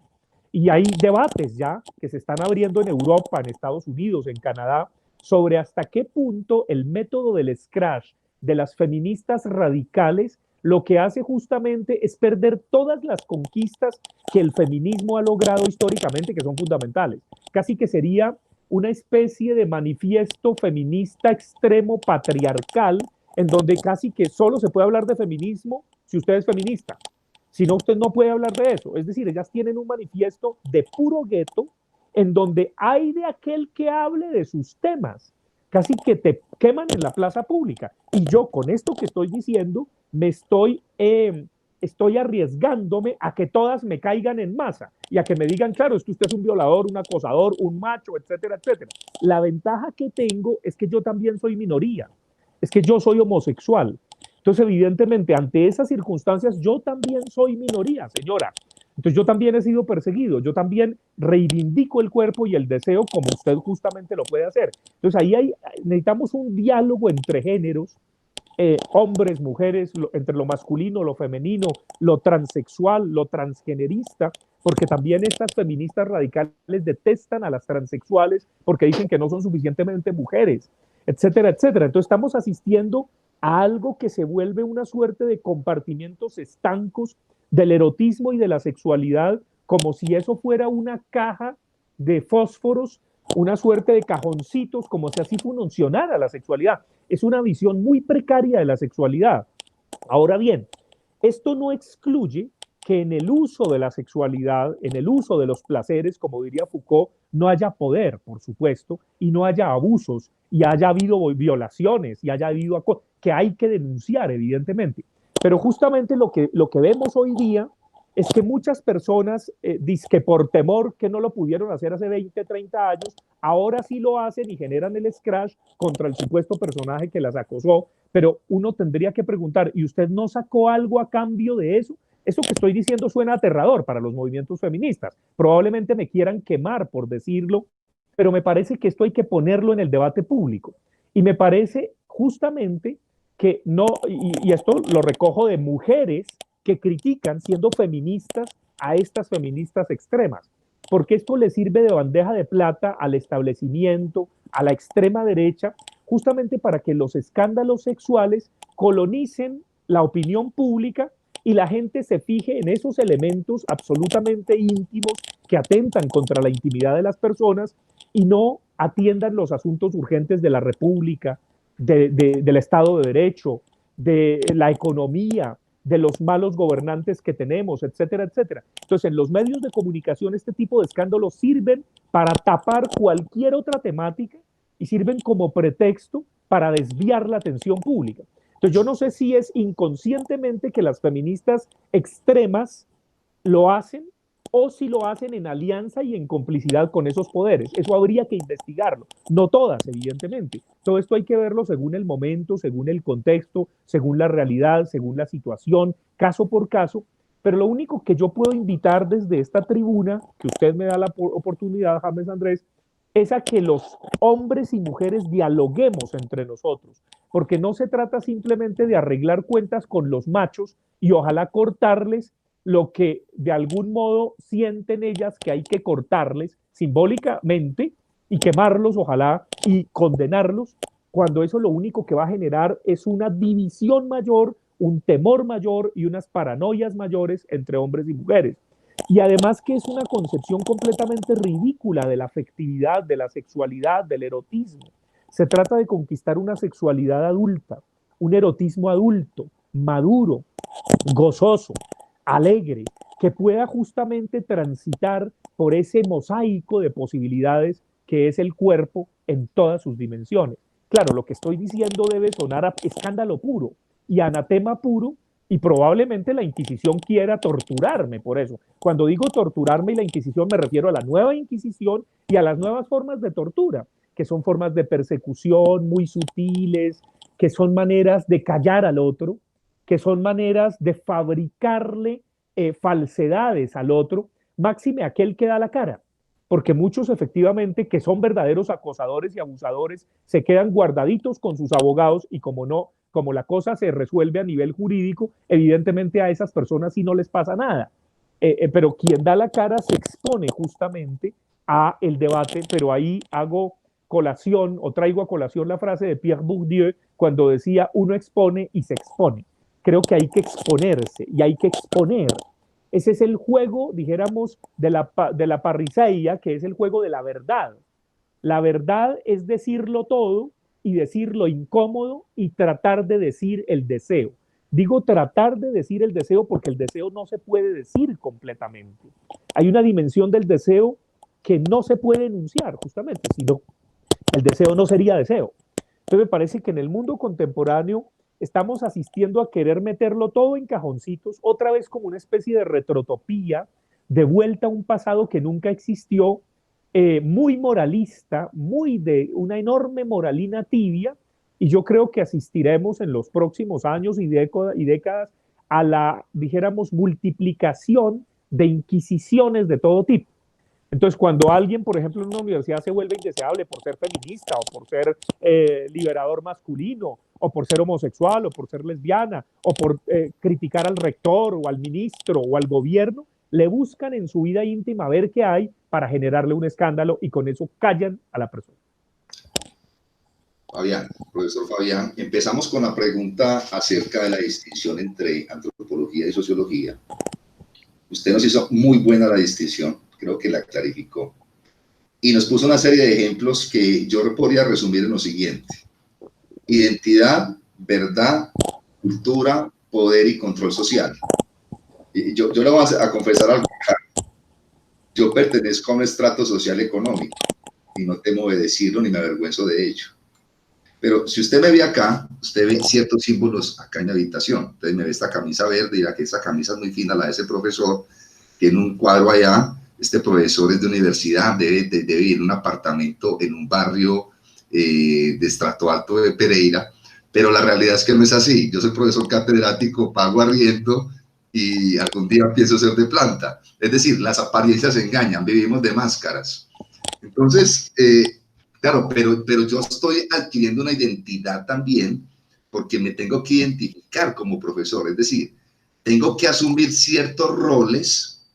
Y hay debates ya que se están abriendo en Europa, en Estados Unidos, en Canadá, sobre hasta qué punto el método del scratch de las feministas radicales lo que hace justamente es perder todas las conquistas que el feminismo ha logrado históricamente, que son fundamentales. Casi que sería una especie de manifiesto feminista extremo patriarcal, en donde casi que solo se puede hablar de feminismo si usted es feminista. Si no, usted no puede hablar de eso. Es decir, ellas tienen un manifiesto de puro gueto, en donde hay de aquel que hable de sus temas. Casi que te queman en la plaza pública. Y yo con esto que estoy diciendo, estoy arriesgándome a que todas me caigan en masa y a que me digan, claro, es que usted es un violador, un acosador, un macho, etcétera, etcétera. La ventaja que tengo es que yo también soy minoría, es que yo soy homosexual. Entonces, evidentemente, ante esas circunstancias, yo también soy minoría, señora. Entonces, yo también he sido perseguido, yo también reivindico el cuerpo y el deseo como usted justamente lo puede hacer. Entonces, necesitamos un diálogo entre géneros, hombres, mujeres, entre lo masculino, lo femenino, lo transexual, lo transgenerista, porque también estas feministas radicales detestan a las transexuales porque dicen que no son suficientemente mujeres, etcétera, etcétera. Entonces estamos asistiendo a algo que se vuelve una suerte de compartimientos estancos del erotismo y de la sexualidad, como si eso fuera una caja de fósforos, una suerte de cajoncitos, como si así funcionara la sexualidad. Es una visión muy precaria de la sexualidad. Ahora bien, esto no excluye que en el uso de la sexualidad, en el uso de los placeres, como diría Foucault, no haya poder, por supuesto, y no haya abusos, y haya habido violaciones, y haya habido que hay que denunciar, evidentemente. Pero justamente lo que vemos hoy día es que muchas personas, que por temor que no lo pudieron hacer hace 20, 30 años, ahora sí lo hacen y generan el scratch contra el supuesto personaje que las acosó, pero uno tendría que preguntar, ¿y usted no sacó algo a cambio de eso? Eso que estoy diciendo suena aterrador para los movimientos feministas. Probablemente me quieran quemar por decirlo, pero me parece que esto hay que ponerlo en el debate público. Y me parece justamente que no, y esto lo recojo de mujeres que critican, siendo feministas, a estas feministas extremas, porque esto le sirve de bandeja de plata al establecimiento, a la extrema derecha, justamente para que los escándalos sexuales colonicen la opinión pública y la gente se fije en esos elementos absolutamente íntimos que atentan contra la intimidad de las personas y no atiendan los asuntos urgentes de la República, del Estado de Derecho, de la economía, de los malos gobernantes que tenemos, etcétera, etcétera. Entonces, en los medios de comunicación este tipo de escándalos sirven para tapar cualquier otra temática y sirven como pretexto para desviar la atención pública. Entonces yo no sé si es inconscientemente que las feministas extremas lo hacen o si lo hacen en alianza y en complicidad con esos poderes. Eso habría que investigarlo. No todas, evidentemente. Todo esto hay que verlo según el momento, según el contexto, según la realidad, según la situación, caso por caso. Pero lo único que yo puedo invitar desde esta tribuna, que usted me da la oportunidad, James Andrés, es a que los hombres y mujeres dialoguemos entre nosotros, porque no se trata simplemente de arreglar cuentas con los machos y ojalá cortarles lo que de algún modo sienten ellas que hay que cortarles simbólicamente y quemarlos, ojalá, y condenarlos, cuando eso lo único que va a generar es una división mayor, un temor mayor y unas paranoias mayores entre hombres y mujeres. Y además que es una concepción completamente ridícula de la afectividad, de la sexualidad, del erotismo. Se trata de conquistar una sexualidad adulta, un erotismo adulto, maduro, gozoso, alegre, que pueda justamente transitar por ese mosaico de posibilidades que es el cuerpo en todas sus dimensiones. Claro, lo que estoy diciendo debe sonar a escándalo puro y anatema puro, y probablemente la Inquisición quiera torturarme por eso. Cuando digo torturarme y la Inquisición me refiero a la nueva Inquisición y a las nuevas formas de tortura, que son formas de persecución muy sutiles, que son maneras de callar al otro, que son maneras de fabricarle falsedades al otro, máxime aquel que da la cara, porque muchos efectivamente que son verdaderos acosadores y abusadores se quedan guardaditos con sus abogados y como no, como la cosa se resuelve a nivel jurídico, evidentemente a esas personas sí no les pasa nada. Pero quien da la cara se expone justamente a el debate, pero ahí hago colación o traigo a colación la frase de Pierre Bourdieu cuando decía uno expone y se expone. Creo que hay que exponerse y hay que exponer. Ese es el juego, dijéramos, de la parricella, que es el juego de la verdad. La verdad es decirlo todo y decir lo incómodo y tratar de decir el deseo. Digo tratar de decir el deseo porque el deseo no se puede decir completamente. Hay una dimensión del deseo que no se puede enunciar, justamente, sino el deseo no sería deseo. Entonces me parece que en el mundo contemporáneo estamos asistiendo a querer meterlo todo en cajoncitos, otra vez como una especie de retrotopía, de vuelta a un pasado que nunca existió, muy moralista, muy de una enorme moralina tibia, y yo creo que asistiremos en los próximos años y décadas a la, dijéramos, multiplicación de inquisiciones de todo tipo. Entonces, cuando alguien, por ejemplo, en una universidad se vuelve indeseable por ser feminista o por ser liberador masculino o por ser homosexual o por ser lesbiana o por criticar al rector o al ministro o al gobierno, le buscan en su vida íntima a ver qué hay para generarle un escándalo y con eso callan a la persona. Fabián, profesor Fabián, empezamos con la pregunta acerca de la distinción entre antropología y sociología. Usted nos hizo muy buena la distinción, creo que la clarificó, y nos puso una serie de ejemplos que yo podría resumir en lo siguiente: identidad, verdad, cultura, poder y control social. Yo le voy a confesar algo. Yo pertenezco a un estrato social económico y no temo de decirlo ni me avergüenzo de ello. Pero si usted me ve acá, usted ve ciertos símbolos acá en la habitación. Entonces me ve esta camisa verde y dirá que esa camisa es muy fina, la de ese profesor. Tiene un cuadro allá. Este profesor es de universidad, debe vivir en un apartamento en un barrio de estrato alto de Pereira. Pero la realidad es que no es así. Yo soy profesor catedrático, pago arriendo y algún día pienso ser de planta. Es decir, las apariencias engañan, vivimos de máscaras. Entonces, claro, pero yo estoy adquiriendo una identidad también porque me tengo que identificar como profesor. Es decir, tengo que asumir ciertos roles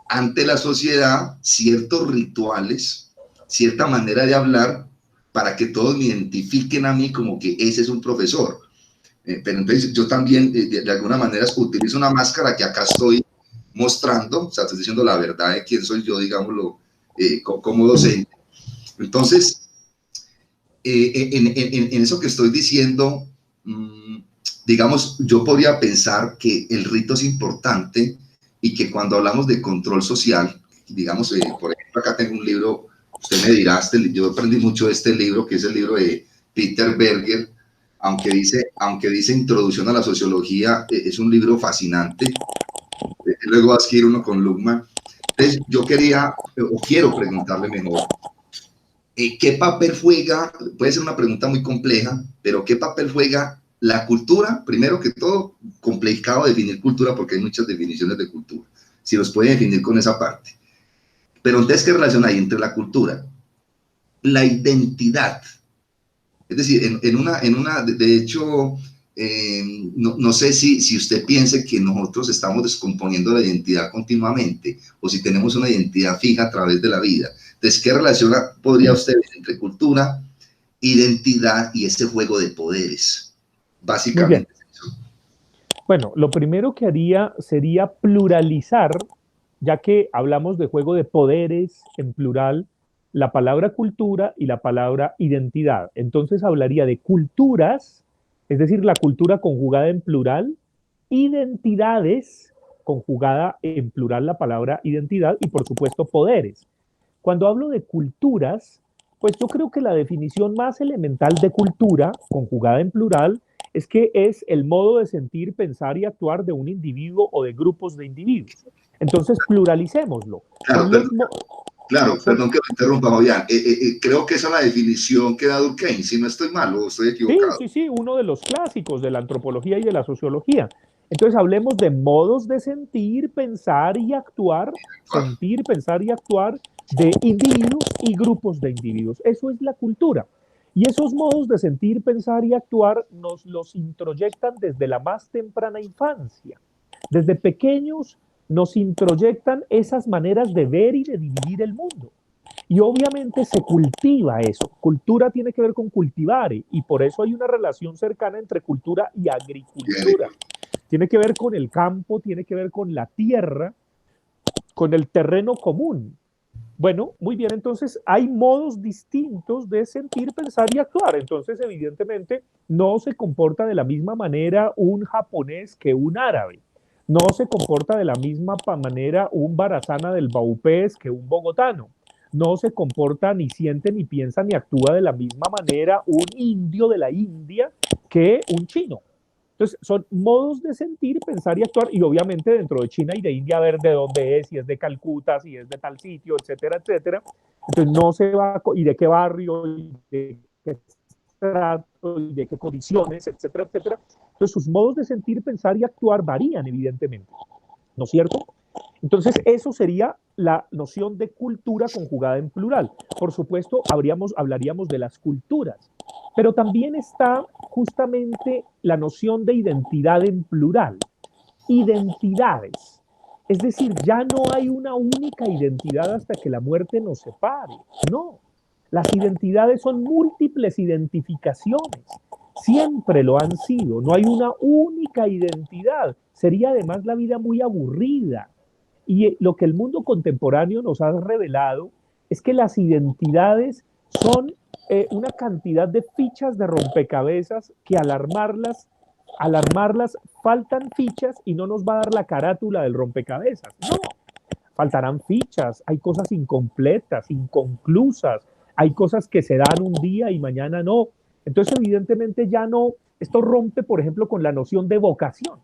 ante la sociedad, ciertos rituales, cierta manera de hablar para que todos me identifiquen a mí como que ese es un profesor. Pero entonces yo también de alguna manera utilizo una máscara que acá estoy mostrando, o sea, estoy diciendo la verdad de quién soy yo, digámoslo, como docente. Entonces, en eso que estoy diciendo, digamos, yo podría pensar que el rito es importante y que cuando hablamos de control social, digamos, por ejemplo, acá tengo un libro, usted me dirá, yo aprendí mucho de este libro, que es el libro de Peter Berger, aunque dice Introducción a la Sociología, es un libro fascinante. Luego vas a ir uno con Luckman. Entonces, yo quería, o quiero preguntarle mejor, ¿qué papel juega? Puede ser una pregunta muy compleja, pero ¿qué papel juega la cultura? Primero que todo, complicado definir cultura porque hay muchas definiciones de cultura. Si los puede definir con esa parte. Pero entonces, ¿qué relación hay entre la cultura, la identidad? Es decir, de hecho, no sé si usted piense que nosotros estamos descomponiendo la identidad continuamente o si tenemos una identidad fija a través de la vida. Entonces, ¿qué relación podría usted ver entre cultura, identidad y ese juego de poderes? Básicamente eso. Bueno, lo primero que haría sería pluralizar, ya que hablamos de juego de poderes en plural, la palabra cultura y la palabra identidad. Entonces hablaría de culturas, es decir, la cultura conjugada en plural, identidades, conjugada en plural la palabra identidad, y por supuesto poderes. Cuando hablo de culturas, pues yo creo que la definición más elemental de cultura, conjugada en plural, es que es el modo de sentir, pensar y actuar de un individuo o de grupos de individuos. Entonces, pluralicémoslo. Perdón que me interrumpa, Fabián. Creo que esa es la definición que da Durkheim, si no estoy mal o estoy equivocado. Sí, uno de los clásicos de la antropología y de la sociología. Entonces, hablemos de modos de sentir, pensar y actuar, sentir, pensar y actuar de individuos y grupos de individuos. Eso es la cultura. Y esos modos de sentir, pensar y actuar nos los introyectan desde la más temprana infancia. Desde pequeños nos introyectan esas maneras de ver y de dividir el mundo. Y obviamente se cultiva eso. Cultura tiene que ver con cultivar y por eso hay una relación cercana entre cultura y agricultura. Tiene que ver con el campo, tiene que ver con la tierra, con el terreno común. Bueno, muy bien, entonces hay modos distintos de sentir, pensar y actuar. Entonces, evidentemente, no se comporta de la misma manera un japonés que un árabe. No se comporta de la misma manera un barazana del Baupés que un bogotano. No se comporta, ni siente, ni piensa, ni actúa de la misma manera un indio de la India que un chino. Entonces, son modos de sentir, pensar y actuar, y obviamente dentro de China y de India, ver de dónde es, si es de Calcuta, si es de tal sitio, etcétera, etcétera. Entonces, no se va, y de qué barrio, y de qué estrato, y de qué condiciones, etcétera, etcétera. Entonces, sus modos de sentir, pensar y actuar varían, evidentemente, ¿no es cierto? Entonces, eso sería la noción de cultura conjugada en plural. Por supuesto, hablaríamos de las culturas, pero también está justamente la noción de identidad en plural. Identidades. Es decir, ya no hay una única identidad hasta que la muerte nos separe. No. Las identidades son múltiples identificaciones. Siempre lo han sido. No hay una única identidad. Sería además la vida muy aburrida. Y lo que el mundo contemporáneo nos ha revelado es que las identidades son una cantidad de fichas de rompecabezas que al armarlas faltan fichas y no nos va a dar la carátula del rompecabezas. No, faltarán fichas, hay cosas incompletas, inconclusas, hay cosas que se dan un día y mañana no. Entonces, evidentemente ya no, esto rompe, por ejemplo, con la noción de vocación,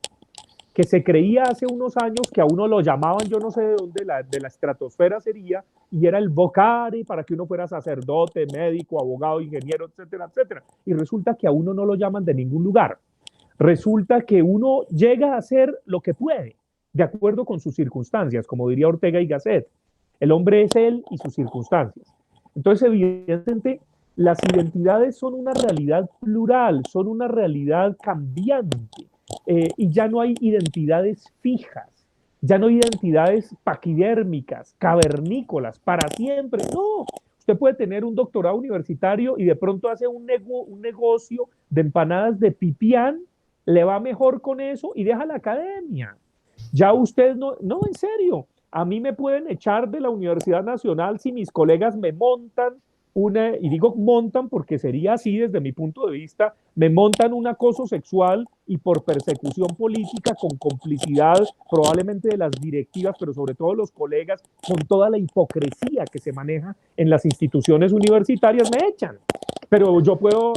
que se creía hace unos años que a uno lo llamaban, yo no sé de dónde, de la estratosfera sería, y era el vocare para que uno fuera sacerdote, médico, abogado, ingeniero, etcétera, etcétera. Y resulta que a uno no lo llaman de ningún lugar. Resulta que uno llega a hacer lo que puede, de acuerdo con sus circunstancias, como diría Ortega y Gasset. El hombre es él y sus circunstancias. Entonces, evidentemente, las identidades son una realidad plural, son una realidad cambiante. Y ya no hay identidades fijas, ya no hay identidades paquidérmicas, cavernícolas, para siempre. No, usted puede tener un doctorado universitario y de pronto hace un negocio de empanadas de pipián, le va mejor con eso y deja la academia. Ya usted no, en serio, a mí me pueden echar de la Universidad Nacional si mis colegas me montan y digo montan porque sería así desde mi punto de vista, me montan un acoso sexual y por persecución política con complicidad probablemente de las directivas, pero sobre todo los colegas, con toda la hipocresía que se maneja en las instituciones universitarias, me echan. Pero yo puedo,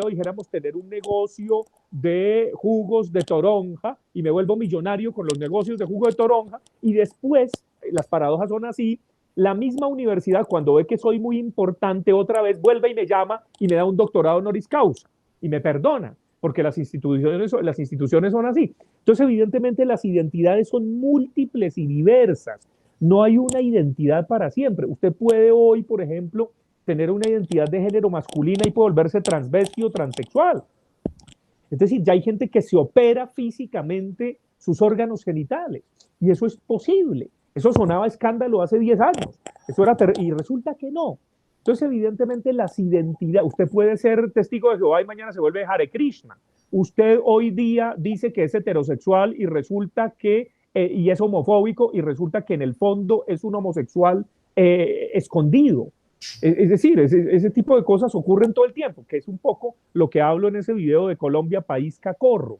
dijéramos, tener un negocio de jugos de toronja y me vuelvo millonario con los negocios de jugo de toronja y después, las paradojas son así, la misma universidad, cuando ve que soy muy importante, otra vez vuelve y me llama y me da un doctorado honoris causa y me perdona, porque las instituciones son así. Entonces, evidentemente, las identidades son múltiples y diversas. No hay una identidad para siempre. Usted puede hoy, por ejemplo, tener una identidad de género masculina y puede volverse transvesti o transexual. Es decir, ya hay gente que se opera físicamente sus órganos genitales y eso es posible. Eso sonaba escándalo hace 10 años. Eso era y resulta que no. Entonces, evidentemente, las identidades, usted puede ser testigo de Jehová y mañana se vuelve Hare Krishna. Usted hoy día dice que es heterosexual y resulta que, y es homofóbico y resulta que en el fondo es un homosexual escondido. Es decir, ese tipo de cosas ocurren todo el tiempo, que es un poco lo que hablo en ese video de Colombia, país cacorro.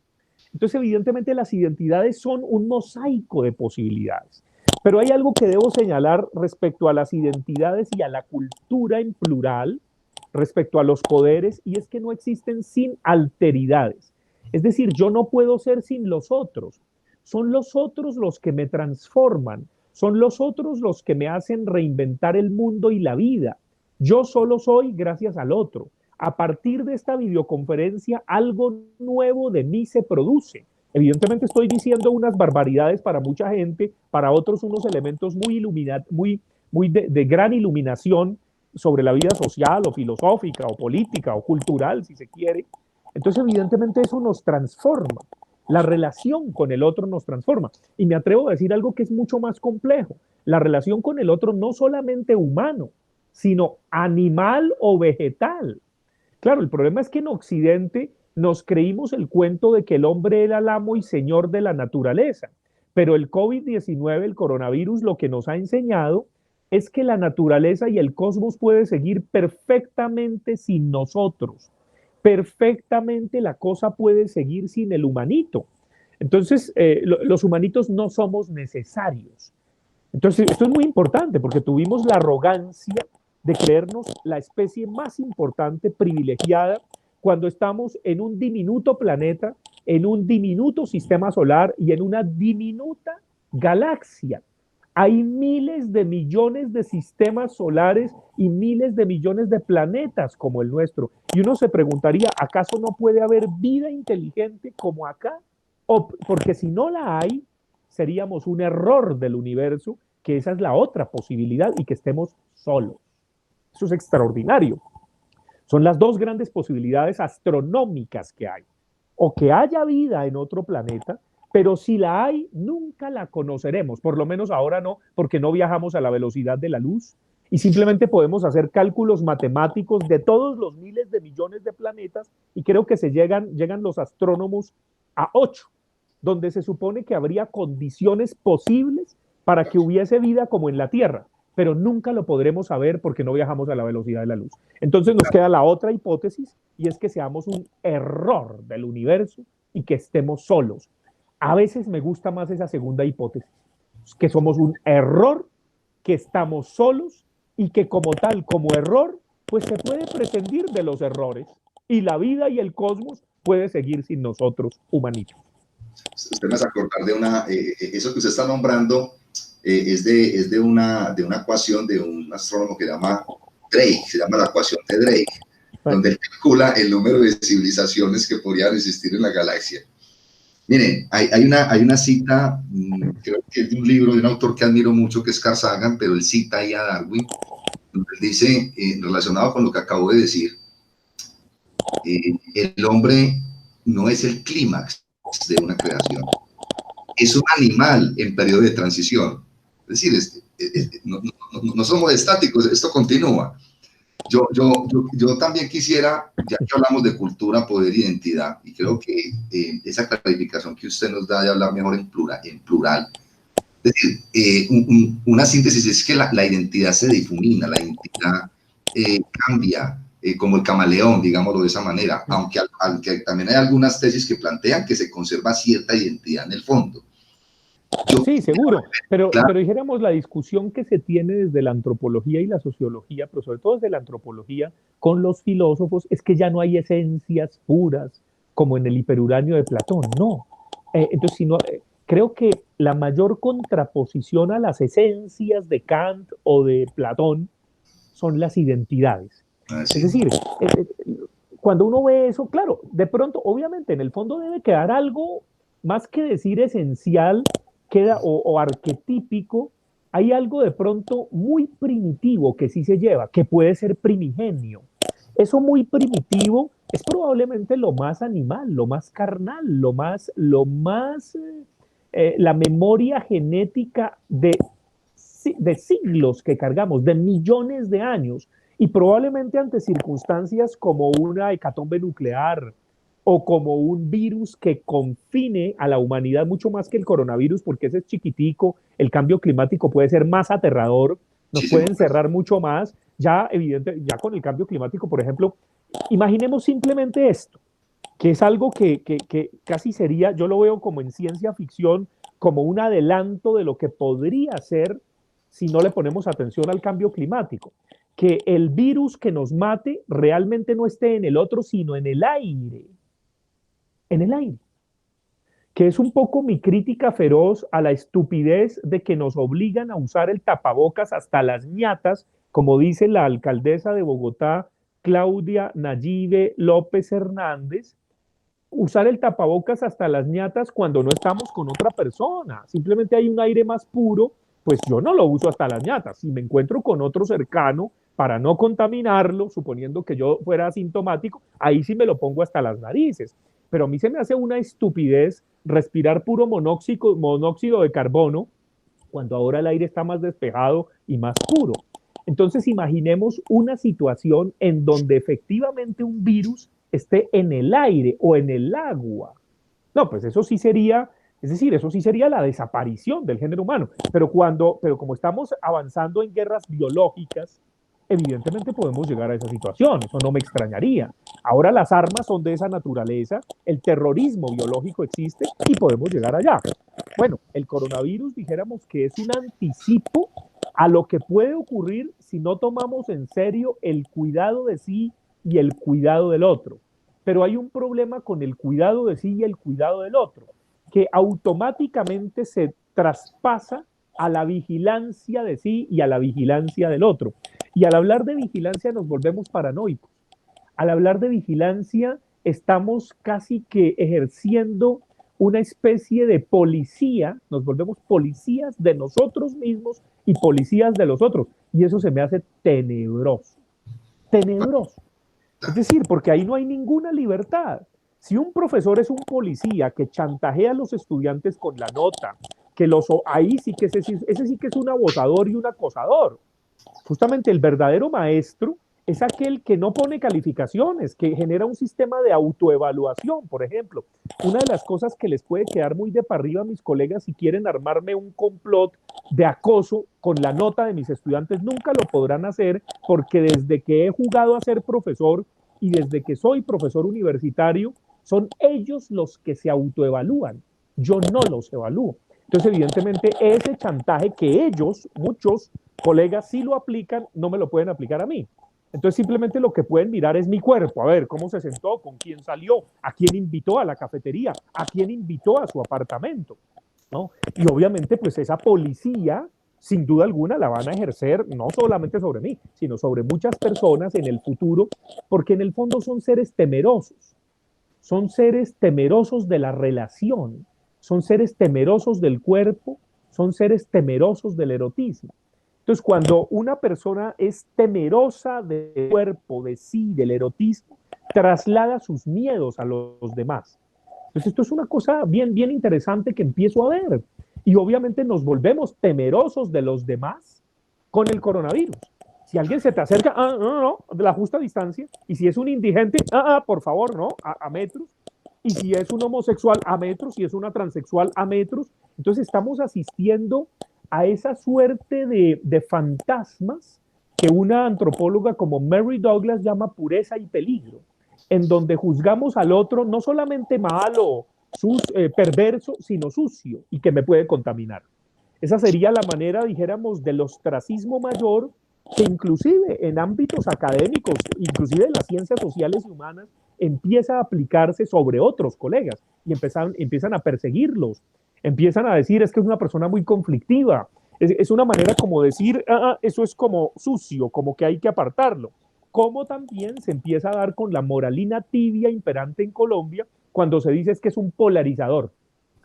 Entonces, evidentemente, las identidades son un mosaico de posibilidades. Pero hay algo que debo señalar respecto a las identidades y a la cultura en plural, respecto a los poderes, y es que no existen sin alteridades. Es decir, yo no puedo ser sin los otros. Son los otros los que me transforman. Son los otros los que me hacen reinventar el mundo y la vida. Yo solo soy gracias al otro. A partir de esta videoconferencia, algo nuevo de mí se produce. Evidentemente estoy diciendo unas barbaridades para mucha gente, para otros unos elementos muy de gran iluminación sobre la vida social o filosófica o política o cultural, si se quiere. Entonces, evidentemente eso nos transforma. La relación con el otro nos transforma. Y me atrevo a decir algo que es mucho más complejo. La relación con el otro no solamente humano, sino animal o vegetal. Claro, el problema es que en Occidente nos creímos el cuento de que el hombre era el amo y señor de la naturaleza, pero el COVID-19, el coronavirus, lo que nos ha enseñado es que la naturaleza y el cosmos puede seguir perfectamente sin nosotros. Perfectamente la cosa puede seguir sin el humanito. Entonces, los humanitos no somos necesarios. Entonces, esto es muy importante porque tuvimos la arrogancia de creernos la especie más importante, privilegiada, cuando estamos en un diminuto planeta, en un diminuto sistema solar y en una diminuta galaxia. Hay miles de millones de sistemas solares y miles de millones de planetas como el nuestro. Y uno se preguntaría, ¿acaso no puede haber vida inteligente como acá? Porque si no la hay, seríamos un error del universo, que esa es la otra posibilidad y que estemos solos. Eso es extraordinario. Son las dos grandes posibilidades astronómicas que hay. O que haya vida en otro planeta, pero si la hay, nunca la conoceremos. Por lo menos ahora no, porque no viajamos a la velocidad de la luz y simplemente podemos hacer cálculos matemáticos de todos los miles de millones de planetas y creo que llegan los astrónomos a 8, donde se supone que habría condiciones posibles para que hubiese vida como en la Tierra, pero nunca lo podremos saber porque no viajamos a la velocidad de la luz. Entonces nos queda la otra hipótesis y es que seamos un error del universo y que estemos solos. A veces me gusta más esa segunda hipótesis, que somos un error, que estamos solos y que como tal, como error, pues se puede prescindir de los errores y la vida y el cosmos puede seguir sin nosotros, humanitos. Usted me hace acordar de eso que usted está nombrando, es de una ecuación de un astrónomo que se llama Drake, se llama la ecuación de Drake, donde él calcula el número de civilizaciones que podrían existir en la galaxia. Miren, hay una cita, creo que es de un libro de un autor que admiro mucho, que es Carl Sagan, pero él cita ahí a Darwin, donde él dice, relacionado con lo que acabo de decir, el hombre no es el clímax de una creación, es un animal en periodo de transición. Es decir, no somos estáticos, esto continúa. Yo también quisiera, ya que hablamos de cultura, poder, identidad, y creo que esa clarificación que usted nos da de hablar mejor en plural, es decir, una síntesis es que la identidad se difumina, la identidad cambia, como el camaleón, digámoslo de esa manera, aunque también hay algunas tesis que plantean que se conserva cierta identidad en el fondo. Sí, seguro, pero claro, dijéramos la discusión que se tiene desde la antropología y la sociología, pero sobre todo desde la antropología con los filósofos, es que ya no hay esencias puras como en el hiperuranio de Platón, no. Entonces, creo que la mayor contraposición a las esencias de Kant o de Platón son las identidades. Es así, decir, cuando uno ve eso, claro, de pronto, obviamente, en el fondo debe quedar algo más que decir esencial, queda o arquetípico, hay algo de pronto muy primitivo que sí se lleva, que puede ser primigenio. Eso muy primitivo es probablemente lo más animal, lo más carnal, la memoria genética de siglos que cargamos, de millones de años, y probablemente ante circunstancias como una hecatombe nuclear o como un virus que confine a la humanidad mucho más que el coronavirus, porque ese es chiquitico, el cambio climático puede ser más aterrador, nos puede encerrar mucho más, ya evidente, ya con el cambio climático, por ejemplo, imaginemos simplemente esto, que es algo que casi sería, yo lo veo como en ciencia ficción, como un adelanto de lo que podría ser si no le ponemos atención al cambio climático. Que el virus que nos mate realmente no esté en el otro, sino en el aire. En el aire. Que es un poco mi crítica feroz a la estupidez de que nos obligan a usar el tapabocas hasta las ñatas, como dice la alcaldesa de Bogotá, Claudia Nayibe López Hernández, usar el tapabocas hasta las ñatas cuando no estamos con otra persona. Simplemente hay un aire más puro, pues yo no lo uso hasta las ñatas. Si me encuentro con otro cercano, para no contaminarlo, suponiendo que yo fuera asintomático, ahí sí me lo pongo hasta las narices. Pero a mí se me hace una estupidez respirar puro monóxido de carbono cuando ahora el aire está más despejado y más puro. Entonces imaginemos una situación en donde efectivamente un virus esté en el aire o en el agua. No, pues eso sí sería, es decir, eso sí sería la desaparición del género humano. Pero como estamos avanzando en guerras biológicas, evidentemente podemos llegar a esa situación, eso no me extrañaría. Ahora las armas son de esa naturaleza, el terrorismo biológico existe y podemos llegar allá. Bueno, el coronavirus dijéramos que es un anticipo a lo que puede ocurrir si no tomamos en serio el cuidado de sí y el cuidado del otro. Pero hay un problema con el cuidado de sí y el cuidado del otro, que automáticamente se traspasa a la vigilancia de sí y a la vigilancia del otro. Y al hablar de vigilancia nos volvemos paranoicos. Al hablar de vigilancia estamos casi que ejerciendo una especie de policía, nos volvemos policías de nosotros mismos y policías de los otros. Y eso se me hace tenebroso, tenebroso. Es decir, porque ahí no hay ninguna libertad. Si un profesor es un policía que chantajea a los estudiantes con la nota, ahí sí que ese sí que es un abusador y un acosador. Justamente el verdadero maestro es aquel que no pone calificaciones, que genera un sistema de autoevaluación, por ejemplo. Una de las cosas que les puede quedar muy de para arriba a mis colegas si quieren armarme un complot de acoso con la nota de mis estudiantes, nunca lo podrán hacer porque desde que he jugado a ser profesor y desde que soy profesor universitario, son ellos los que se autoevalúan. Yo no los evalúo. Entonces, evidentemente, ese chantaje que ellos, muchos colegas, sí lo aplican, no me lo pueden aplicar a mí. Entonces simplemente lo que pueden mirar es mi cuerpo, a ver cómo se sentó, con quién salió, a quién invitó a la cafetería, a quién invitó a su apartamento, ¿no? Y obviamente pues esa policía, sin duda alguna, la van a ejercer no solamente sobre mí, sino sobre muchas personas en el futuro, porque en el fondo son seres temerosos de la relación, son seres temerosos del cuerpo, son seres temerosos del erotismo. Entonces, cuando una persona es temerosa del cuerpo, de sí, del erotismo, traslada sus miedos a los demás. Entonces, esto es una cosa bien, bien interesante que empiezo a ver. Y obviamente nos volvemos temerosos de los demás con el coronavirus. Si alguien se te acerca, no, de la justa distancia. Y si es un indigente, por favor, no, a metros. Y si es un homosexual, a metros. Si es una transexual, a metros. Entonces estamos asistiendo a esa suerte de fantasmas que una antropóloga como Mary Douglas llama pureza y peligro, en donde juzgamos al otro no solamente malo, perverso, sino sucio y que me puede contaminar. Esa sería la manera, dijéramos, del ostracismo mayor que inclusive en ámbitos académicos, inclusive en las ciencias sociales y humanas, empieza a aplicarse sobre otros colegas y empiezan a perseguirlos, empiezan a decir es que es una persona muy conflictiva, es una manera como decir, eso es como sucio, como que hay que apartarlo. Como también se empieza a dar con la moralina tibia imperante en Colombia cuando se dice es que es un polarizador,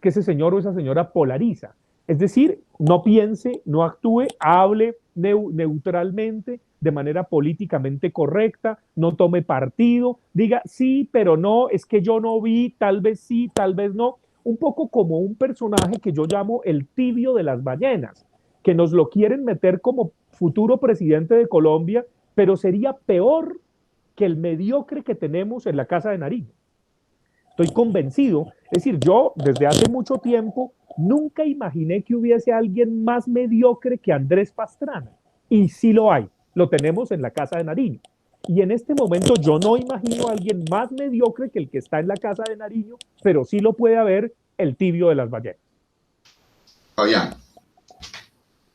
que ese señor o esa señora polariza. Es decir, no piense, no actúe, hable neutralmente, de manera políticamente correcta, no tome partido, diga sí, pero no, es que yo no vi, tal vez sí, tal vez no. Un poco como un personaje que yo llamo el tibio de las ballenas, que nos lo quieren meter como futuro presidente de Colombia, pero sería peor que el mediocre que tenemos en la Casa de Nariño. Estoy convencido, es decir, yo desde hace mucho tiempo nunca imaginé que hubiese alguien más mediocre que Andrés Pastrana. Y sí lo hay, lo tenemos en la Casa de Nariño. Y en este momento yo no imagino a alguien más mediocre que el que está en la Casa de Nariño, pero sí lo puede haber el tibio de las ballenas. Fabián,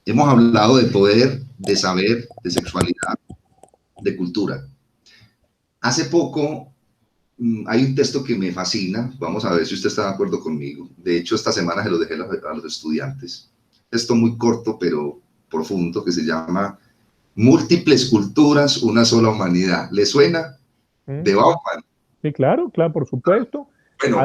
hemos hablado de poder, de saber, de sexualidad, de cultura. Hace poco hay un texto que me fascina, vamos a ver si usted está de acuerdo conmigo. De hecho, esta semana se lo dejé a los estudiantes. Texto muy corto, pero profundo, que se llama Múltiples culturas, una sola humanidad. ¿Le suena? De Bauman. Sí, claro, claro, por supuesto. Bueno,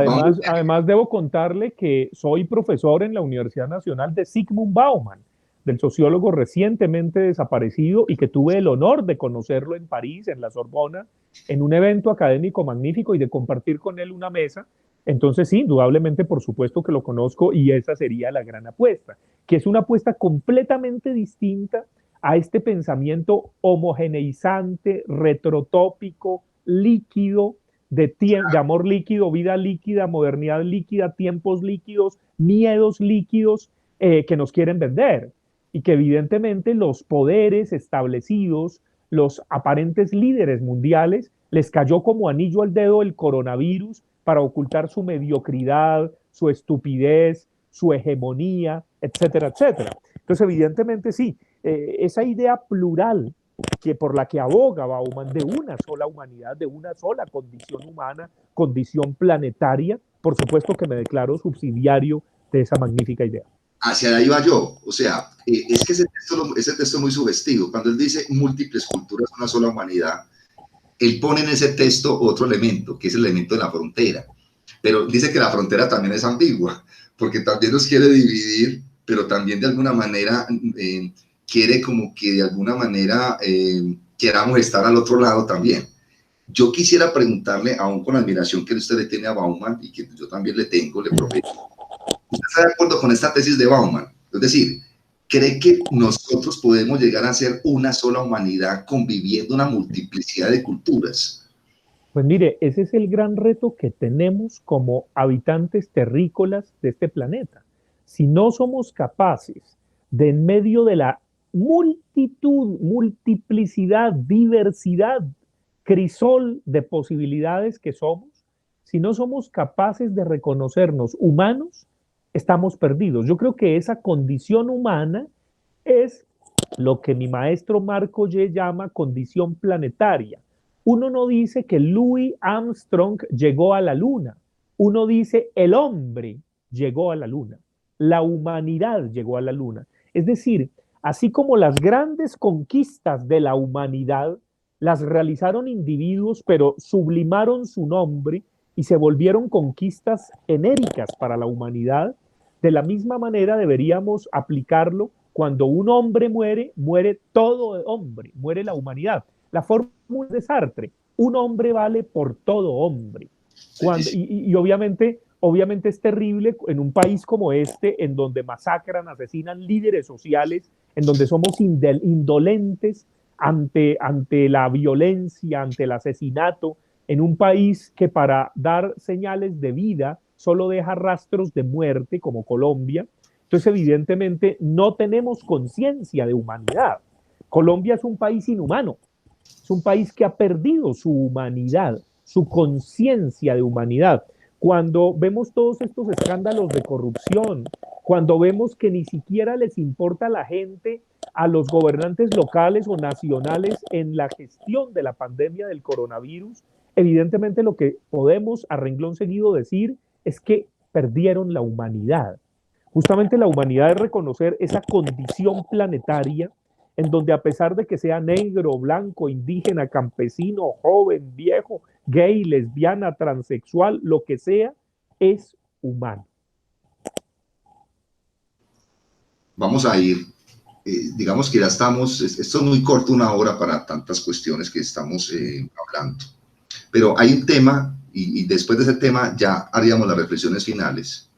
además, debo contarle que soy profesor en la Universidad Nacional de Zygmunt Bauman, del sociólogo recientemente desaparecido y que tuve el honor de conocerlo en París, en la Sorbona, en un evento académico magnífico y de compartir con él una mesa. Entonces, sí, indudablemente, por supuesto que lo conozco y esa sería la gran apuesta, que es una apuesta completamente distinta a este pensamiento homogeneizante, retrotópico, líquido, de amor líquido, vida líquida, modernidad líquida, tiempos líquidos, miedos líquidos que nos quieren vender. Y que evidentemente los poderes establecidos, los aparentes líderes mundiales, les cayó como anillo al dedo el coronavirus para ocultar su mediocridad, su estupidez, su hegemonía, etcétera, etcétera. Entonces, evidentemente sí, esa idea plural que por la que aboga Bauman de una sola humanidad, de una sola condición humana, condición planetaria, por supuesto que me declaro subsidiario de esa magnífica idea. Hacia ahí va yo, o sea, es que ese texto es muy sugestivo. Cuando él dice múltiples culturas, una sola humanidad, él pone en ese texto otro elemento, que es el elemento de la frontera. Pero dice que la frontera también es ambigua, porque también nos quiere dividir, pero también de alguna manera quiere como que de alguna manera queramos estar al otro lado también. Yo quisiera preguntarle, aún con la admiración que usted le tiene a Bauman y que yo también le tengo, le prometo, ¿usted está de acuerdo con esta tesis de Bauman? Es decir, ¿cree que nosotros podemos llegar a ser una sola humanidad conviviendo una multiplicidad de culturas? Pues mire, ese es el gran reto que tenemos como habitantes terrícolas de este planeta. Si no somos capaces de en medio de la multitud, multiplicidad, diversidad, crisol de posibilidades que somos, si no somos capaces de reconocernos humanos, estamos perdidos. Yo creo que esa condición humana es lo que mi maestro Marco Ye llama condición planetaria. Uno no dice que Louis Armstrong llegó a la luna, uno dice el hombre llegó a la luna, la humanidad llegó a la luna. Es decir, así como las grandes conquistas de la humanidad las realizaron individuos, pero sublimaron su nombre y se volvieron conquistas enéricas para la humanidad, de la misma manera deberíamos aplicarlo cuando un hombre muere, muere todo hombre, muere la humanidad. La fórmula de Sartre, un hombre vale por todo hombre. Y obviamente es terrible en un país como este, en donde masacran, asesinan líderes sociales, en donde somos indolentes ante la violencia, ante el asesinato, en un país que para dar señales de vida solo deja rastros de muerte, como Colombia. Entonces, evidentemente, no tenemos conciencia de humanidad. Colombia es un país inhumano, es un país que ha perdido su humanidad, su conciencia de humanidad. Cuando vemos todos estos escándalos de corrupción, cuando vemos que ni siquiera les importa a la gente, a los gobernantes locales o nacionales en la gestión de la pandemia del coronavirus, evidentemente lo que podemos a renglón seguido decir es que perdieron la humanidad. Justamente la humanidad es reconocer esa condición planetaria en donde a pesar de que sea negro, blanco, indígena, campesino, joven, viejo, gay, lesbiana, transexual, lo que sea, es humano. Vamos a ir, digamos que ya estamos, esto es muy corto, una hora para tantas cuestiones que estamos hablando, pero hay un tema, y después de ese tema ya haríamos las reflexiones finales,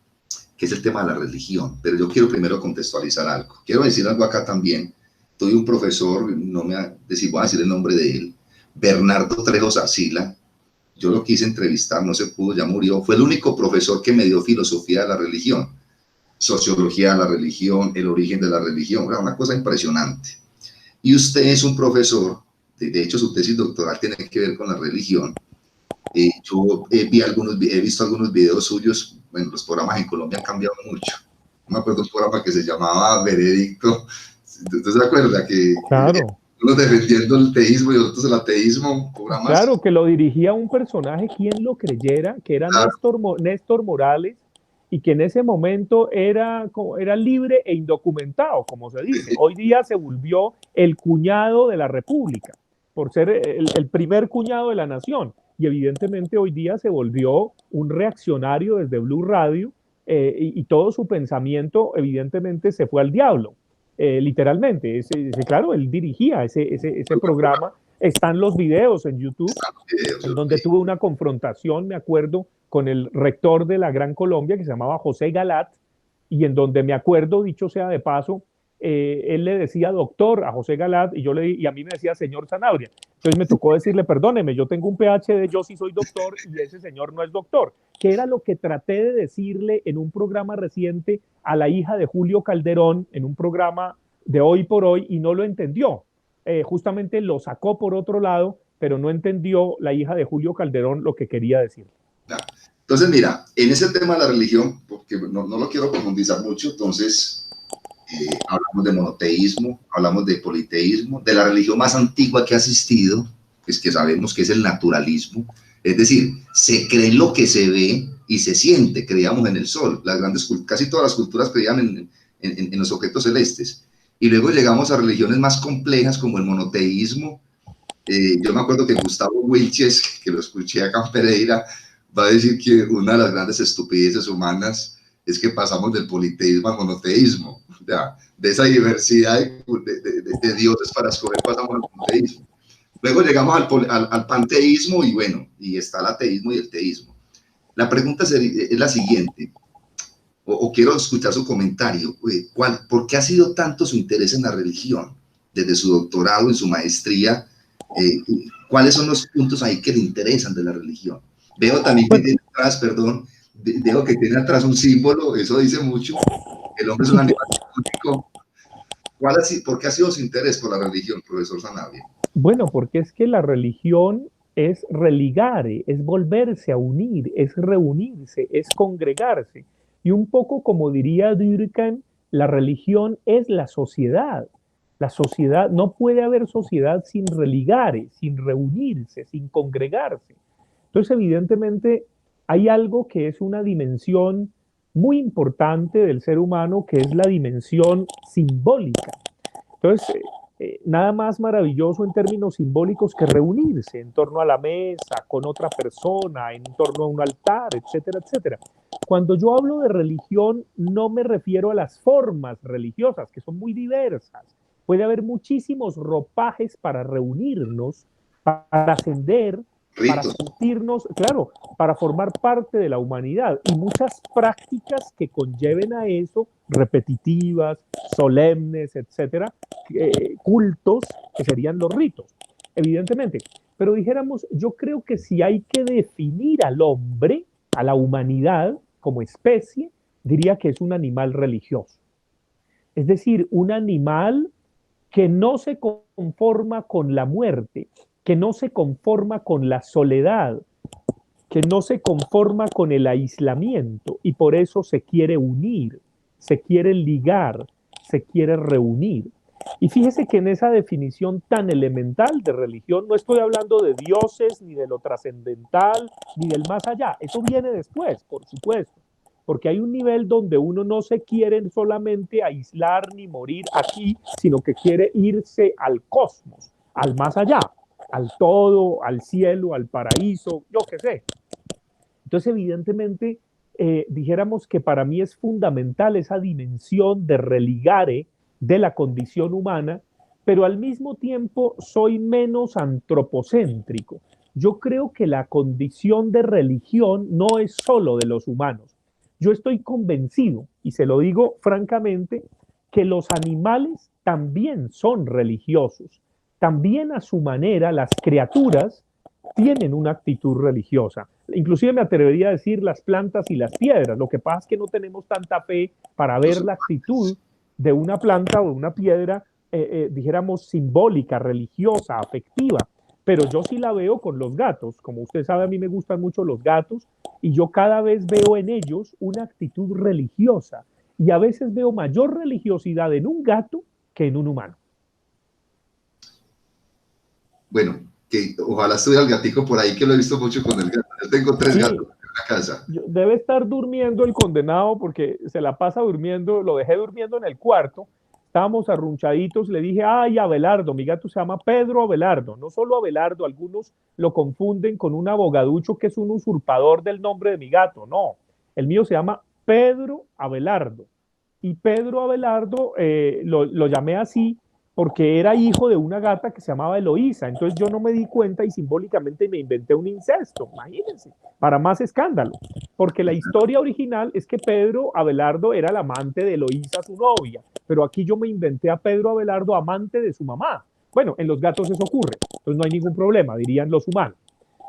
que es el tema de la religión, pero yo quiero primero contextualizar algo. Quiero decir algo acá también. Tuve un profesor, no me voy a decir el nombre de él, Bernardo Trejos Arcila. Yo lo quise entrevistar, no se pudo, ya murió. Fue el único profesor que me dio filosofía de la religión, sociología de la religión, el origen de la religión. Era una cosa impresionante. Y usted es un profesor, de hecho su tesis doctoral tiene que ver con la religión. Yo he visto algunos videos suyos. Bueno, los programas en Colombia han cambiado mucho. Me acuerdo un programa que se llamaba Veredicto. ¿Usted se acuerda? Claro. Unos defendiendo el teísmo y otros el ateísmo. Claro, que lo dirigía un personaje, quien lo creyera, que era Claro. Néstor Morales, y que en ese momento era libre e indocumentado, como se dice. Hoy día se volvió el cuñado de la República, por ser el primer cuñado de la nación. Y evidentemente hoy día se volvió un reaccionario desde Blue Radio, y todo su pensamiento evidentemente se fue al diablo, literalmente. Claro, él dirigía ese programa. Están los videos en YouTube, en donde tuve una confrontación, me acuerdo, con el rector de la Gran Colombia, que se llamaba José Galat, y en donde me acuerdo, dicho sea de paso, él le decía doctor a José Galat y a mí me decía señor Sanabria. Entonces me tocó decirle, perdóneme, yo tengo un PhD, yo sí soy doctor y ese señor no es doctor. Que era lo que traté de decirle en un programa reciente a la hija de Julio Calderón, en un programa de Hoy por Hoy, y no lo entendió. Justamente lo sacó por otro lado, pero no entendió la hija de Julio Calderón lo que quería decir. Entonces, mira, en ese tema de la religión, porque no lo quiero profundizar mucho, entonces hablamos de monoteísmo, hablamos de politeísmo, de la religión más antigua que ha existido, es que sabemos que es el naturalismo, es decir, se cree en lo que se ve y se siente. Creíamos en el sol, casi todas las culturas creían en los objetos celestes. Y luego llegamos a religiones más complejas como el monoteísmo. Yo me acuerdo que Gustavo Wilches, que lo escuché acá en Pereira, va a decir que una de las grandes estupideces humanas es que pasamos del politeísmo al monoteísmo. Ya, de esa diversidad de dioses para escoger pasamos al monoteísmo. Luego llegamos al panteísmo y bueno, y está el ateísmo y el teísmo. La pregunta es la siguiente. O quiero escuchar su comentario. ¿Por qué ha sido tanto su interés en la religión? Desde su doctorado, en su maestría, ¿cuáles son los puntos ahí que le interesan de la religión? Veo también que tiene atrás, veo que tiene atrás un símbolo, eso dice mucho. El hombre es un animal único. ¿Por qué ha sido su interés por la religión, profesor Sanabria? Bueno, porque es que la religión es religare, es volverse a unir, es reunirse, es congregarse. Y un poco como diría Durkheim, la religión es la sociedad. La sociedad, no puede haber sociedad sin religare, sin reunirse, sin congregarse. Entonces, evidentemente, hay algo que es una dimensión muy importante del ser humano, que es la dimensión simbólica. Entonces, nada más maravilloso en términos simbólicos que reunirse en torno a la mesa, con otra persona, en torno a un altar, etcétera, etcétera. Cuando yo hablo de religión, no me refiero a las formas religiosas, que son muy diversas. Puede haber muchísimos ropajes para reunirnos, para ascender, para sentirnos, claro, para formar parte de la humanidad, y muchas prácticas que conlleven a eso, repetitivas, solemnes, etcétera, cultos, que serían los ritos, evidentemente. Pero dijéramos, yo creo que si hay que definir al hombre, a la humanidad como especie, diría que es un animal religioso. Es decir, un animal que no se conforma con la muerte, que no se conforma con la soledad, que no se conforma con el aislamiento y por eso se quiere unir, se quiere ligar, se quiere reunir. Y fíjese que en esa definición tan elemental de religión no estoy hablando de dioses, ni de lo trascendental, ni del más allá. Eso viene después, por supuesto, porque hay un nivel donde uno no se quiere solamente aislar ni morir aquí, sino que quiere irse al cosmos, al más allá, al todo, al cielo, al paraíso, yo qué sé. Entonces, evidentemente, dijéramos que para mí es fundamental esa dimensión de religare de la condición humana, pero al mismo tiempo soy menos antropocéntrico. Yo creo que la condición de religión no es solo de los humanos. Yo estoy convencido, y se lo digo francamente, que los animales también son religiosos. También a su manera las criaturas tienen una actitud religiosa. Inclusive me atrevería a decir las plantas y las piedras. Lo que pasa es que no tenemos tanta fe para ver la actitud de una planta o de una piedra, dijéramos, simbólica, religiosa, afectiva. Pero yo sí la veo con los gatos. Como usted sabe, a mí me gustan mucho los gatos y yo cada vez veo en ellos una actitud religiosa. Y a veces veo mayor religiosidad en un gato que en un humano. Bueno, que ojalá estuviera el gatico por ahí, que lo he visto mucho con el gato. Yo tengo 3 gatos en la casa. Debe estar durmiendo el condenado porque se la pasa durmiendo, lo dejé durmiendo en el cuarto, estábamos arrunchaditos, le dije, ay, Abelardo, mi gato se llama Pedro Abelardo, no solo Abelardo, algunos lo confunden con un abogaducho que es un usurpador del nombre de mi gato, no, el mío se llama Pedro Abelardo, y Pedro Abelardo lo llamé así porque era hijo de una gata que se llamaba Eloísa. Entonces yo no me di cuenta y simbólicamente me inventé un incesto, imagínense, para más escándalo. Porque la historia original es que Pedro Abelardo era el amante de Eloísa, su novia. Pero aquí yo me inventé a Pedro Abelardo amante de su mamá. Bueno, en los gatos eso ocurre, entonces no hay ningún problema, dirían los humanos.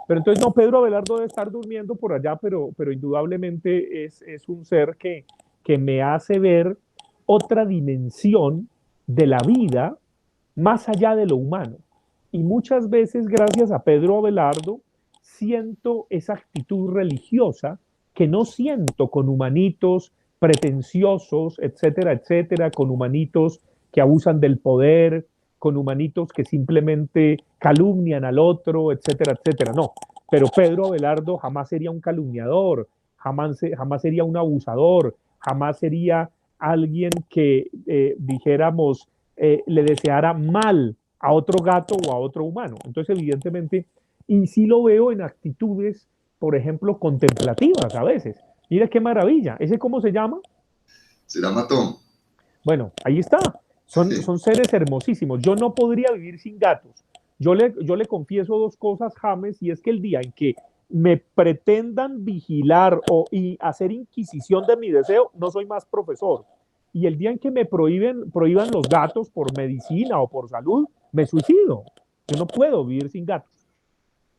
Pero entonces no, Pedro Abelardo debe estar durmiendo por allá, pero indudablemente es un ser que me hace ver otra dimensión de la vida más allá de lo humano. Y muchas veces, gracias a Pedro Abelardo, siento esa actitud religiosa que no siento con humanitos pretenciosos, etcétera, etcétera, con humanitos que abusan del poder, con humanitos que simplemente calumnian al otro, etcétera, etcétera. No, pero Pedro Abelardo jamás sería un calumniador, jamás sería un abusador, jamás sería alguien que, dijéramos, le deseara mal a otro gato o a otro humano. Entonces, evidentemente, y sí lo veo en actitudes, por ejemplo, contemplativas a veces. Mira qué maravilla. ¿Ese cómo se llama? Se llama Tom. Bueno, ahí está. Son seres hermosísimos. Yo no podría vivir sin gatos. Yo le confieso dos cosas, James, y es que el día en que me pretendan vigilar y hacer inquisición de mi deseo, no soy más profesor. Y el día en que me prohíban los gatos por medicina o por salud, me suicido. Yo no puedo vivir sin gatos.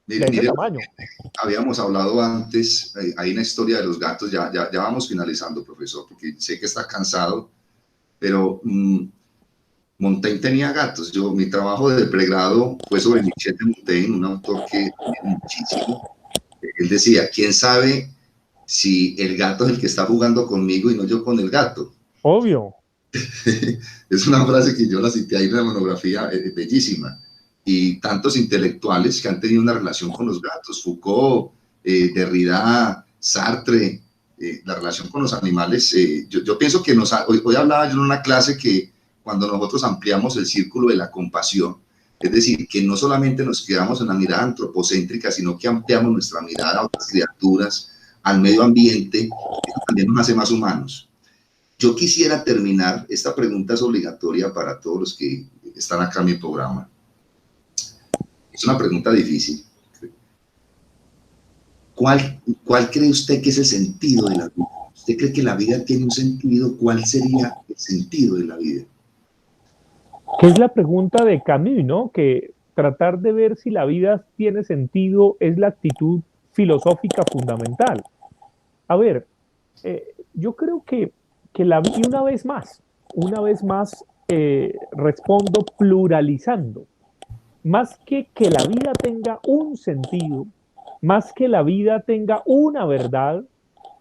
De ese Mire, tamaño. habíamos hablado antes, hay una historia de los gatos, ya vamos finalizando, profesor, porque sé que está cansado, pero Montaigne tenía gatos. Mi trabajo de pregrado fue sobre Michel de Montaigne, un autor que tiene muchísimo. Él decía, ¿quién sabe si el gato es el que está jugando conmigo y no yo con el gato? Obvio. Es una frase que yo la cité ahí en la monografía, bellísima. Y tantos intelectuales que han tenido una relación con los gatos, Foucault, Derrida, Sartre, la relación con los animales. Yo pienso que hoy hablaba yo en una clase que cuando nosotros ampliamos el círculo de la compasión, es decir, que no solamente nos quedamos en la mirada antropocéntrica, sino que ampliamos nuestra mirada a otras criaturas, al medio ambiente, eso también nos hace más humanos. Yo quisiera terminar, esta pregunta es obligatoria para todos los que están acá en mi programa. Es una pregunta difícil. ¿Cuál cree usted que es el sentido de la vida? ¿Usted cree que la vida tiene un sentido? ¿Cuál sería el sentido de la vida? Que es la pregunta de Camus, ¿no? Que tratar de ver si la vida tiene sentido es la actitud filosófica fundamental. A ver, yo creo que y una vez más, respondo pluralizando. Más que la vida tenga un sentido, más que la vida tenga una verdad,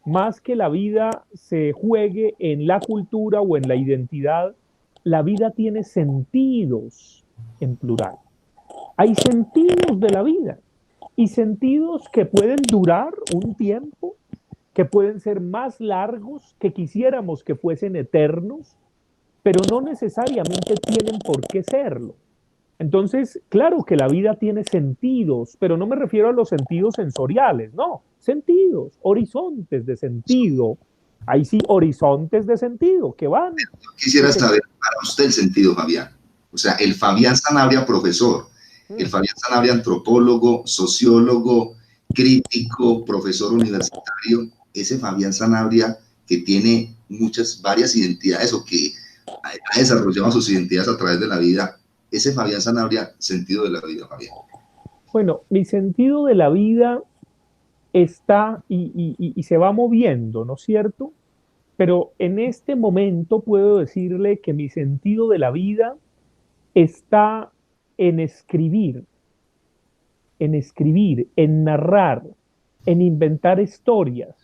más que la vida se juegue en la cultura o en la identidad, la vida tiene sentidos en plural. Hay sentidos de la vida y sentidos que pueden durar un tiempo, que pueden ser más largos, que quisiéramos que fuesen eternos, pero no necesariamente tienen por qué serlo. Entonces, claro que la vida tiene sentidos, pero no me refiero a los sentidos sensoriales, no, sentidos, horizontes de sentido. Ahí sí, horizontes de sentido que van. Yo quisiera saber para usted el sentido, Fabián. O sea, el Fabián Sanabria, profesor, el Fabián Sanabria, antropólogo, sociólogo, crítico, profesor universitario, ese Fabián Sanabria que tiene varias identidades o que ha desarrollado sus identidades a través de la vida. Ese Fabián Sanabria, sentido de la vida, Fabián. Bueno, mi sentido de la vida está y se va moviendo, ¿no es cierto? Pero en este momento puedo decirle que mi sentido de la vida está en escribir, en narrar, en inventar historias.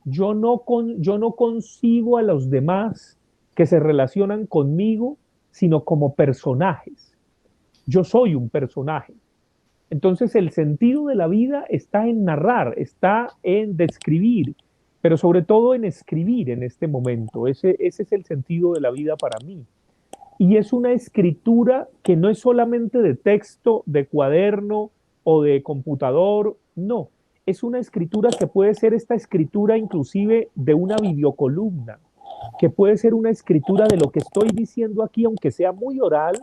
Yo no concibo a los demás que se relacionan conmigo, sino como personajes. Yo soy un personaje. Entonces el sentido de la vida está en narrar, está en describir, pero sobre todo en escribir en este momento. Ese es el sentido de la vida para mí. Y es una escritura que no es solamente de texto, de cuaderno o de computador, no. Es una escritura que puede ser esta escritura inclusive de una videocolumna, que puede ser una escritura de lo que estoy diciendo aquí, aunque sea muy oral,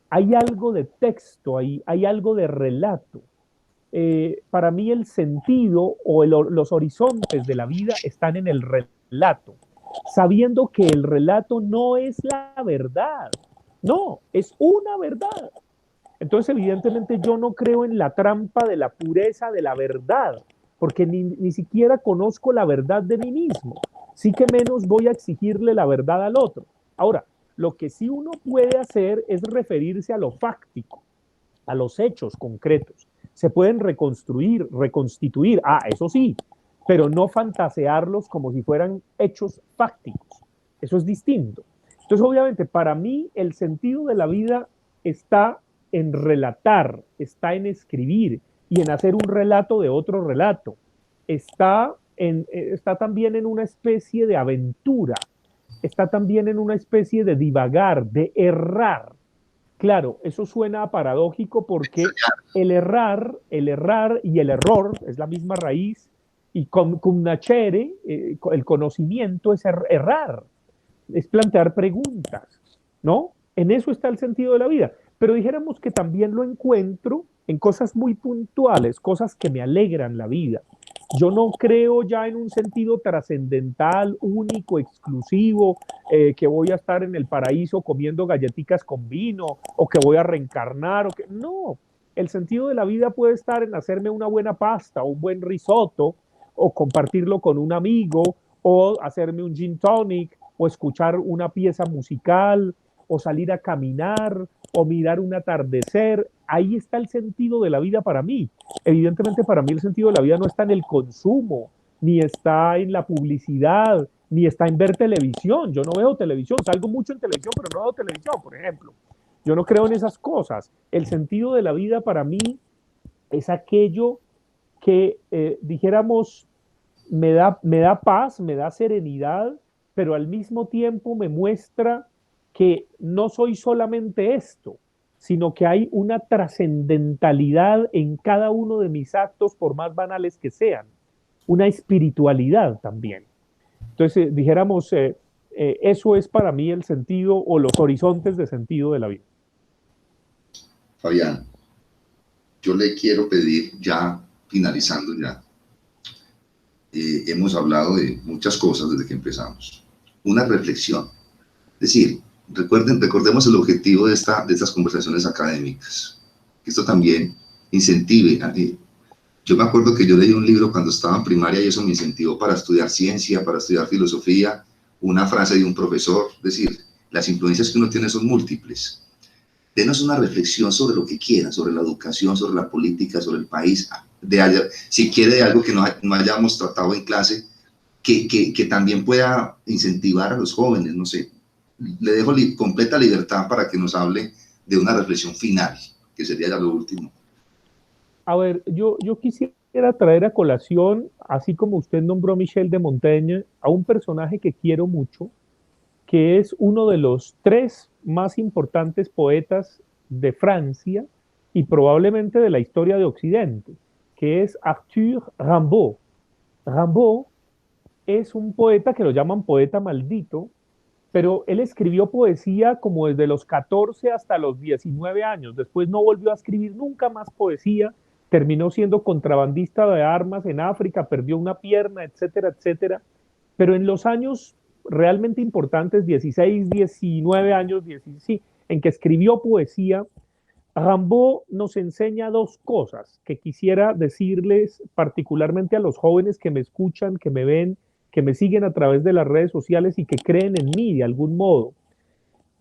hay algo de texto ahí, hay algo de relato. Para mí el sentido o los horizontes de la vida están en el relato, sabiendo que el relato no es la verdad, no, es una verdad. Entonces, evidentemente, yo no creo en la trampa de la pureza de la verdad, porque ni siquiera conozco la verdad de mí mismo. Sí que menos voy a exigirle la verdad al otro. Ahora, lo que sí uno puede hacer es referirse a lo fáctico, a los hechos concretos. Se pueden reconstruir, reconstituir, eso sí, pero no fantasearlos como si fueran hechos fácticos. Eso es distinto. Entonces, obviamente, para mí el sentido de la vida está en relatar, está en escribir y en hacer un relato de otro relato. Está también en una especie de aventura, está también en una especie de divagar, de errar. Claro, eso suena paradójico porque el errar y el error es la misma raíz y cum nacere, el conocimiento es errar, es plantear preguntas, ¿no? En eso está el sentido de la vida. Pero dijéramos que también lo encuentro en cosas muy puntuales, cosas que me alegran la vida. Yo no creo ya en un sentido trascendental, único, exclusivo, que voy a estar en el paraíso comiendo galletitas con vino o que voy a reencarnar. No, el sentido de la vida puede estar en hacerme una buena pasta o un buen risotto o compartirlo con un amigo o hacerme un gin tonic o escuchar una pieza musical o salir a caminar o mirar un atardecer. Ahí está el sentido de la vida para mí. Evidentemente para mí el sentido de la vida no está en el consumo, ni está en la publicidad, ni está en ver televisión. Yo no veo televisión, salgo mucho en televisión, pero no veo televisión, por ejemplo. Yo no creo en esas cosas. El sentido de la vida para mí es aquello que, dijéramos, me da paz, me da serenidad, pero al mismo tiempo me muestra que no soy solamente esto, sino que hay una trascendentalidad en cada uno de mis actos, por más banales que sean, una espiritualidad también. Entonces, dijéramos, eso es para mí el sentido o los horizontes de sentido de la vida. Fabián, yo le quiero pedir, ya finalizando ya, hemos hablado de muchas cosas desde que empezamos, una reflexión, es decir, recordemos el objetivo de estas conversaciones académicas, que esto también incentive. Yo me acuerdo que yo leí un libro cuando estaba en primaria y eso me incentivó para estudiar ciencia, para estudiar filosofía, una frase de un profesor, es decir, las influencias que uno tiene son múltiples. Denos una reflexión sobre lo que quiera, sobre la educación, sobre la política, sobre el país, si quiere de algo que no hayamos tratado en clase, que también pueda incentivar a los jóvenes, no sé. Le dejo completa libertad para que nos hable de una reflexión final, que sería ya lo último. A ver, yo quisiera traer a colación, así como usted nombró a Michel de Montaigne, a un personaje que quiero mucho, que es uno de los tres más importantes poetas de Francia y probablemente de la historia de Occidente, que es Arthur Rimbaud. Rimbaud es un poeta que lo llaman poeta maldito, pero él escribió poesía como desde los 14 hasta los 19 años. Después no volvió a escribir nunca más poesía, terminó siendo contrabandista de armas en África, perdió una pierna, etcétera, etcétera. Pero en los años realmente importantes, 16, 19 años, 16, en que escribió poesía, Rimbaud nos enseña dos cosas que quisiera decirles particularmente a los jóvenes que me escuchan, que me ven, que me siguen a través de las redes sociales y que creen en mí de algún modo.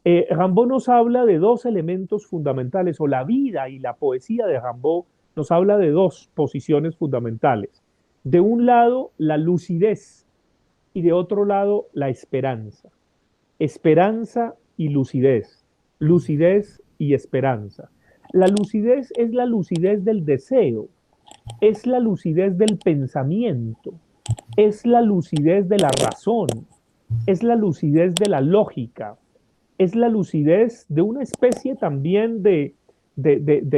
Rimbaud nos habla de dos elementos fundamentales, o la vida y la poesía de Rimbaud nos habla de dos posiciones fundamentales. De un lado, la lucidez y de otro lado, la esperanza. Esperanza y lucidez. Lucidez y esperanza. La lucidez es la lucidez del deseo, es la lucidez del pensamiento, es la lucidez de la razón, es la lucidez de la lógica, es la lucidez de una especie también de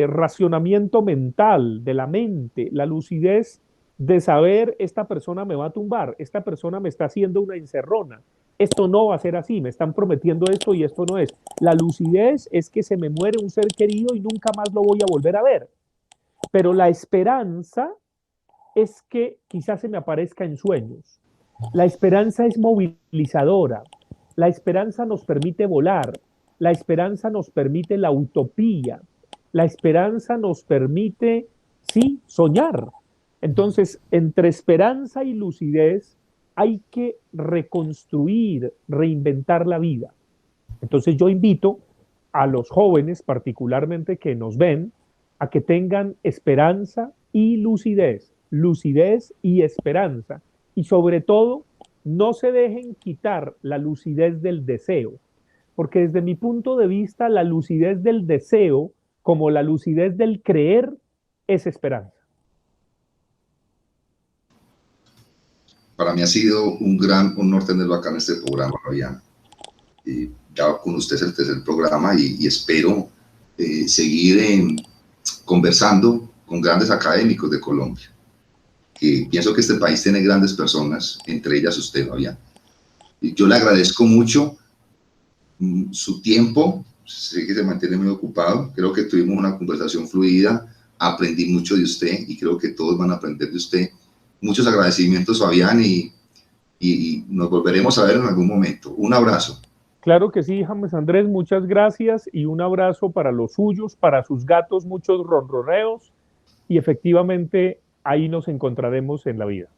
racionamiento mental, de la mente, la lucidez de saber, esta persona me va a tumbar, esta persona me está haciendo una encerrona, esto no va a ser así, me están prometiendo esto y esto no es. La lucidez es que se me muere un ser querido y nunca más lo voy a volver a ver. Pero la esperanza es que quizás se me aparezca en sueños. La esperanza es movilizadora. La esperanza nos permite volar. La esperanza nos permite la utopía. La esperanza nos permite, sí, soñar. Entonces, entre esperanza y lucidez hay que reconstruir, reinventar la vida. Entonces yo invito a los jóvenes particularmente que nos ven a que tengan esperanza y lucidez, lucidez y esperanza. Y sobre todo, no se dejen quitar la lucidez del deseo, porque desde mi punto de vista, la lucidez del deseo, como la lucidez del creer, es esperanza. Para mí ha sido un gran honor tenerlo acá en este programa, Fabián. Ya con usted es el tercer programa y espero seguir conversando con grandes académicos de Colombia. Pienso que este país tiene grandes personas, entre ellas usted, Fabián. Yo le agradezco mucho su tiempo, sé que se mantiene muy ocupado, creo que tuvimos una conversación fluida, aprendí mucho de usted y creo que todos van a aprender de usted. Muchos agradecimientos, Fabián, y nos volveremos a ver en algún momento. Un abrazo. Claro que sí, James Andrés, muchas gracias y un abrazo para los suyos, para sus gatos, muchos ronroneos y efectivamente ahí nos encontraremos en la vida.